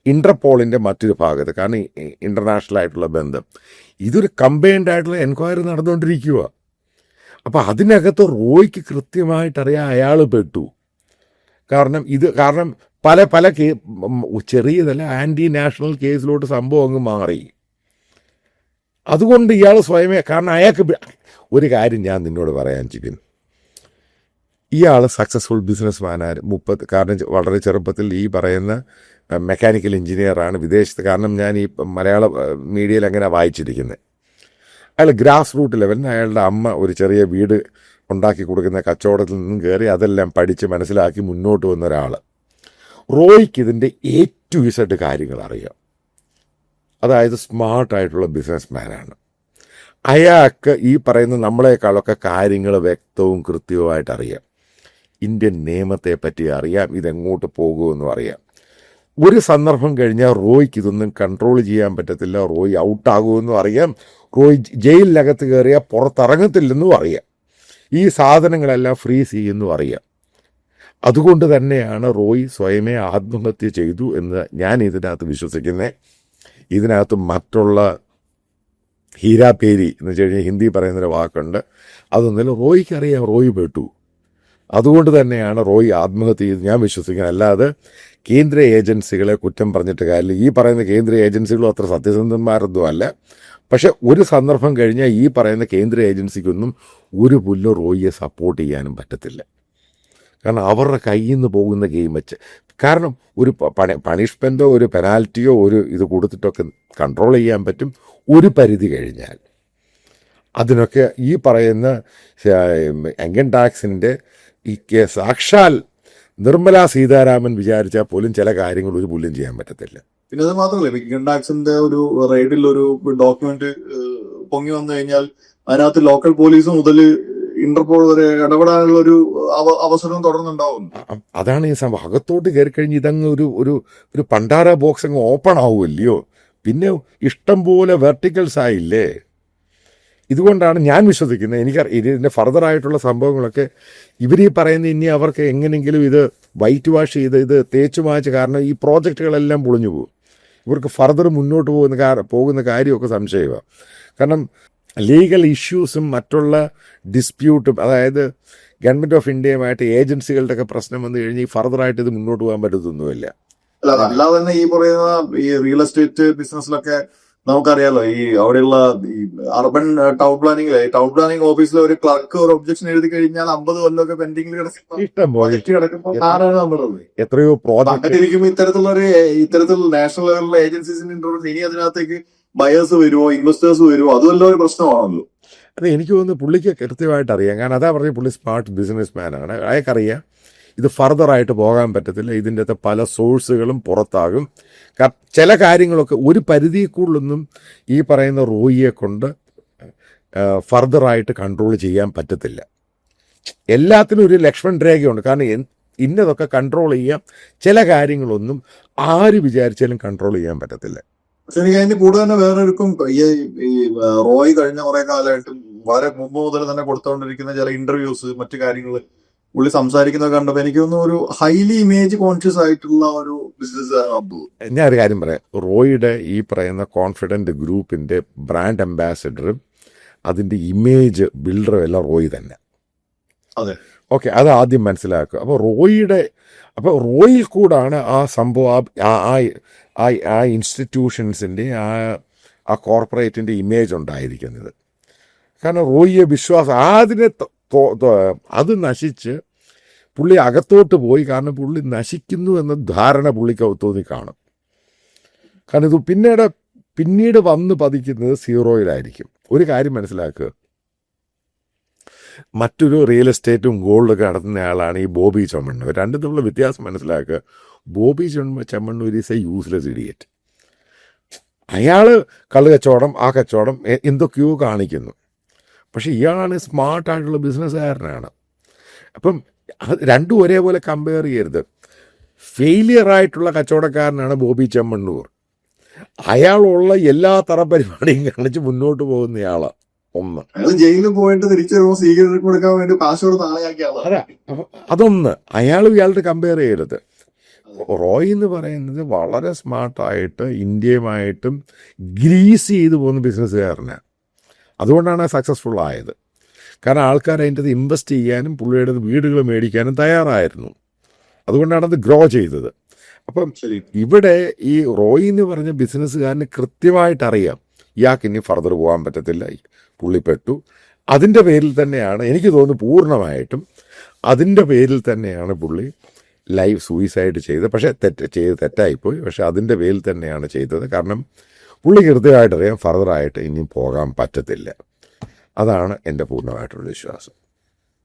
ഇൻ്റർപോളിൻ്റെ മറ്റൊരു ഭാഗത്ത്, കാരണം ഇൻ്റർനാഷണൽ ആയിട്ടുള്ള ബന്ധം, ഇതൊരു കമ്പൈൻഡ് ആയിട്ടുള്ള എൻക്വയറി നടന്നുകൊണ്ടിരിക്കുക. അപ്പം അതിനകത്ത് റോയ്ക്ക് കൃത്യമായിട്ടറിയാം അയാൾ പെട്ടു. കാരണം പല ചെറിയതല്ല, ആൻറ്റി നാഷണൽ കേസിലോട്ട് സംഭവം അങ്ങ് മാറി. അതുകൊണ്ട് ഇയാൾ സ്വയമേ, കാരണം അയാൾക്ക് ഒരു കാര്യം ഞാൻ നിന്നോട് പറയാൻ ചിക്കൻ, ഇയാൾ സക്സസ്ഫുൾ ബിസിനസ് മാനാണ്. കാരണം വളരെ ചെറുപ്പത്തിൽ ഈ പറയുന്ന മെക്കാനിക്കൽ എഞ്ചിനീയറാണ് വിദേശത്ത്. കാരണം ഞാൻ ഈ മലയാള മീഡിയയിൽ അങ്ങനെ വായിച്ചിരിക്കുന്നത്. അയാൾ ഗ്രാസ് റൂട്ട് ലെവലിന് അയാളുടെ അമ്മ ഒരു ചെറിയ വീട് ഉണ്ടാക്കി കൊടുക്കുന്ന കച്ചവടത്തിൽ നിന്നും കയറി അതെല്ലാം പഠിച്ച് മനസ്സിലാക്കി മുന്നോട്ട് വന്ന ഒരാൾ. റോയ്ക്ക് ഇതിൻ്റെ A to Z കാര്യങ്ങൾ അറിയാം. അതായത് സ്മാർട്ടായിട്ടുള്ള ബിസിനസ് മാനാണ്. അയാൾക്ക് ഈ പറയുന്ന നമ്മളെക്കാളൊക്കെ കാര്യങ്ങൾ വ്യക്തവും കൃത്യവുമായിട്ട് അറിയാം. ഇന്ത്യൻ നിയമത്തെ പറ്റി അറിയാം, ഇതെങ്ങോട്ട് പോകുമെന്നും അറിയാം. ഒരു സന്ദർഭം കഴിഞ്ഞാൽ റോയ്ക്ക് ഇതൊന്നും കൺട്രോൾ ചെയ്യാൻ പറ്റത്തില്ല, റോയ് ഔട്ടാകുമെന്നും അറിയാം, റോയ് ജയിലിനകത്ത് കയറിയാൽ പുറത്തിറങ്ങത്തില്ലെന്നും അറിയാം, ഈ സാധനങ്ങളെല്ലാം ഫ്രീസ് ചെയ്യുമെന്നും അറിയാം. അതുകൊണ്ട് തന്നെയാണ് റോയ് സ്വയമേ ആത്മഹത്യ ചെയ്തു എന്ന് ഞാൻ ഇതിനകത്ത് വിശ്വസിക്കുന്നത്. ഇതിനകത്ത് മറ്റുള്ള ഹീരാപേരി എന്ന് വെച്ച് കഴിഞ്ഞാൽ ഹിന്ദി പറയുന്നൊരു വാക്കുണ്ട്, അതൊന്നുമില്ല. റോയ്ക്കറിയാം റോയ് പെട്ടു. അതുകൊണ്ട് തന്നെയാണ് റോയ് ആത്മഹത്യ ചെയ്ത് ഞാൻ വിശ്വസിക്കുന്നത്. അല്ലാതെ കേന്ദ്ര ഏജൻസികളെ കുറ്റം പറഞ്ഞിട്ട് കാര്യമില്ല. ഈ പറയുന്ന കേന്ദ്ര ഏജൻസികളും അത്ര സത്യസന്ധന്മാരൊന്നും അല്ല. പക്ഷെ ഒരു സന്ദർഭം കഴിഞ്ഞാൽ ഈ പറയുന്ന കേന്ദ്ര ഏജൻസിക്കൊന്നും ഒരു പുല്ലും റോയിയെ സപ്പോർട്ട് ചെയ്യാനും പറ്റത്തില്ല. കാരണം അവരുടെ കയ്യിൽ നിന്ന് പോകുന്ന ഗെയിം വെച്ച്, കാരണം ഒരു പണിഷ്മെൻറ്റോ ഒരു പെനാൽറ്റിയോ ഒരു ഇത് കൊടുത്തിട്ടൊക്കെ കൺട്രോൾ ചെയ്യാൻ പറ്റും. ഒരു പരിധി കഴിഞ്ഞാൽ അതിനൊക്കെ ഈ പറയുന്ന ഇൻകം ടാക്സിൻ്റെ ഈ സാക്ഷാൽ നിർമ്മലാ സീതാരാമൻ വിചാരിച്ചാൽ പോലും ചില കാര്യങ്ങൾ ഒരു പുല്ലും ചെയ്യാൻ പറ്റത്തില്ല. പിന്നെ അത് മാത്രമല്ല, ഇൻകം ടാക്സിന്റെ ഒരു റെയ്ഡിൽ ഒരു ഡോക്യുമെന്റ് പൊങ്ങി വന്നു കഴിഞ്ഞാൽ അതിനകത്ത് ലോക്കൽ പോലീസ് മുതൽ ഇന്റർപോൾ വരെ ഇടപെടാനുള്ള ഒരു അവസരവും തുടർന്നുണ്ടാവും. അതാണ് ഈ സംഭവം. അകത്തോട്ട് കയറി കഴിഞ്ഞ് ഇതങ്ങ് ഒരു പണ്ടാര ബോക്സ് അങ്ങ് ഓപ്പൺ ആവുമല്ലയോ, പിന്നെ ഇഷ്ടം പോലെ വെർട്ടിക്കൽസ് ആയില്ലേ. ഇതുകൊണ്ടാണ് ഞാൻ വിശ്വസിക്കുന്നത്. ഇതിൻ്റെ ഫർദറായിട്ടുള്ള സംഭവങ്ങളൊക്കെ ഇവർ ഈ പറയുന്ന ഇനി അവർക്ക് എങ്ങനെയെങ്കിലും ഇത് വൈറ്റ് വാഷ് ചെയ്ത് ഇത് തേച്ചു മാച്ച്, കാരണം ഈ പ്രോജക്റ്റുകളെല്ലാം പൊളിഞ്ഞു പോകും. ഇവർക്ക് ഫർദർ മുന്നോട്ട് പോകുന്ന കാര്യമൊക്കെ സംശയമാണ്. കാരണം ലീഗൽ ഇഷ്യൂസും മറ്റുള്ള ഡിസ്പ്യൂട്ടും, അതായത് ഗവൺമെൻറ് ഓഫ് ഇന്ത്യയുമായിട്ട് ഏജൻസികളുടെ ഒക്കെ പ്രശ്നം വന്നു കഴിഞ്ഞാൽ ഈ ഫർദറായിട്ട് ഇത് മുന്നോട്ട് പോകാൻ പറ്റത്തൊന്നുമില്ല. അല്ലാതെ തന്നെ ഈ പറയുന്ന ഈ റിയൽ എസ്റ്റേറ്റ് ബിസിനസ്സിലൊക്കെ നമുക്കറിയാലോ, ഈ അവിടെയുള്ള ഈ അർബൻ ടൗൺ പ്ലാനിംഗ് ഓഫീസിലെ ഒരു ക്ലർക്ക് ഒരു ഒബ്ജക്ഷൻ എഴുതി കഴിഞ്ഞാൽ 50 കൊല്ലമൊക്കെ പെൻഡിംഗിൽ എത്രയോ പ്രോജക്റ്റ് ഇത്തരത്തിലുള്ള നാഷണൽ ലെവലിലുള്ള ഏജൻസീസിന്റെ ഇന്റർവ്യൂ ഇനി അതിനകത്തേക്ക് ബയേഴ്സ് വരുമോ ഇൻവെസ്റ്റേഴ്സ് വരുമോ, അതുമല്ലോ ഒരു പ്രശ്നമാണല്ലോ. അതെ, എനിക്ക് തോന്നുന്നു പുള്ളിക്ക് കൃത്യമായിട്ട് അറിയാം. കാരണം അതാ പറഞ്ഞ പുള്ളി സ്മാർട്ട് ബിസിനസ് മാനാണ്. അയാൾക്കറിയാം ഇത് ഫർദറായിട്ട് പോകാൻ പറ്റത്തില്ല, ഇതിൻ്റെ അകത്ത് പല സോഴ്സുകളും പുറത്താകും. ചില കാര്യങ്ങളൊക്കെ ഒരു പരിധി കൂടുതലൊന്നും ഈ പറയുന്ന റോയിയെ കൊണ്ട് ഫർദറായിട്ട് കൺട്രോൾ ചെയ്യാൻ പറ്റത്തില്ല. എല്ലാത്തിനും ഒരു ലക്ഷ്മൺ രേഖയുണ്ട്. കാരണം ഇന്നതൊക്കെ കൺട്രോൾ ചെയ്യാം, ചില കാര്യങ്ങളൊന്നും ആര് വിചാരിച്ചാലും കൺട്രോൾ ചെയ്യാൻ പറ്റത്തില്ല. പക്ഷെ എനിക്ക് അതിന്റെ കൂടെ തന്നെ വേറൊരുക്കും ഈ റോയ് കഴിഞ്ഞ കുറെ കാലമായിട്ട് വളരെ മുമ്പ് മുതൽ തന്നെ കൊടുത്തുകൊണ്ടിരിക്കുന്ന ചില ഇന്റർവ്യൂസ് മറ്റു കാര്യങ്ങൾ പുള്ളി സംസാരിക്കുന്നത് കണ്ടപ്പോൾ എനിക്ക് തോന്നുന്നു ഒരു ഹൈലി ഇമേജ് കോൺഷ്യസ് ആയിട്ടുള്ള ഒരു ബിസിനസ് അബ്ദു. ഞാൻ ഒരു കാര്യം പറയാം, റോയുടെ ഈ പറയുന്ന കോൺഫിഡൻറ്റ് ഗ്രൂപ്പിൻ്റെ ബ്രാൻഡ് അംബാസിഡറും അതിൻ്റെ ഇമേജ് ബിൽഡറും എല്ലാം റോയ് തന്നെ. അതെ, ഓക്കെ, അത് ആദ്യം മനസ്സിലാക്കുക. അപ്പോൾ റോയിൽ കൂടാണ് ആ സംഭവം ആ ഇൻസ്റ്റിറ്റ്യൂഷൻസിൻ്റെ ആ കോർപ്പറേറ്റിൻ്റെ ഇമേജ് ഉണ്ടായിരിക്കുന്നത്. കാരണം റോയിയെ വിശ്വാസം അത് നശിച്ച് പുള്ളി അകത്തോട്ട് പോയി. കാരണം പുള്ളി നശിക്കുന്നു എന്ന ധാരണ പുള്ളിക്ക് തോന്നി കാണും. കാരണം ഇത് പിന്നീട് വന്ന് പതിക്കുന്നത് സീറോയിലായിരിക്കും. ഒരു കാര്യം മനസ്സിലാക്കുക, മറ്റൊരു റിയൽ എസ്റ്റേറ്റും ഗോൾഡൊക്കെ നടത്തുന്ന ആളാണ് ഈ ബോബി ചെമ്മണ്ണൂർ. രണ്ടും തമ്മിലുള്ള വ്യത്യാസം മനസ്സിലാക്കുക. Bobby Chemmanur is A useless idiot. അയാൾ കള്ള് കച്ചവടം, ആ കച്ചവടം എന്തൊക്കെയോ കാണിക്കുന്നു. പക്ഷെ ഇയാളാണ് സ്മാർട്ടായിട്ടുള്ള ബിസിനസ്സുകാരനാണ്. അപ്പം രണ്ടും ഒരേപോലെ കമ്പയർ ചെയ്യരുത്. ഫെയിലിയറായിട്ടുള്ള കച്ചവടക്കാരനാണ് ബോബി ചെമ്മണ്ണൂർ. അയാളുള്ള എല്ലാ തര പരിപാടിയും കാണിച്ച് മുന്നോട്ട് പോകുന്നയാളാണ്. ഒന്ന് ജയിലിൽ പോയിട്ട് തിരിച്ചു വരുമ്പോൾ സ്വീകരണം കൊടുക്കാൻ വേണ്ടി കാശ് കൊടുത്ത് ആളെയാക്കിയാണ്. അതെ, അതൊന്ന് അയാളും ഇയാളുടെ കമ്പയർ ചെയ്യരുത്. റോയ് എന്ന് പറയുന്നത് വളരെ സ്മാർട്ടായിട്ട് ഇന്ത്യയുമായിട്ടും ഗ്രീസ് ചെയ്ത് പോകുന്ന ബിസിനസ്സുകാരനാണ്. അതുകൊണ്ടാണ് സക്സസ്ഫുൾ ആയത്. കാരണം ആൾക്കാർ അതിൻ്റെ അത് ഇൻവെസ്റ്റ് ചെയ്യാനും പുള്ളിയുടെ വീടുകൾ മേടിക്കാനും തയ്യാറായിരുന്നു. അതുകൊണ്ടാണ് അത് ഗ്രോ ചെയ്തത്. അപ്പം ഇവിടെ ഈ റോയ് എന്ന് പറഞ്ഞ ബിസിനസ്സുകാരന് കൃത്യമായിട്ടറിയാം ഇയാൾക്ക് ഇനി ഫർദർ പോകാൻ പറ്റത്തില്ല, പുള്ളി പെട്ടു. അതിൻ്റെ പേരിൽ തന്നെയാണ് എനിക്ക് തോന്നുന്നു പൂർണ്ണമായിട്ടും അതിൻ്റെ പേരിൽ തന്നെയാണ് പുള്ളി ലൈഫ് സൂയിസൈഡ് ചെയ്തത്. പക്ഷേ തെറ്റായിപ്പോയി. പക്ഷെ അതിൻ്റെ പേരിൽ തന്നെയാണ് ചെയ്തത്. കാരണം പുള്ളി കൃത്യമായിട്ടറിയാം ഫർദറായിട്ട് ഇനി പോകാൻ പറ്റത്തില്ല. അതാണ് എൻ്റെ പൂർണ്ണമായിട്ടുള്ള വിശ്വാസം.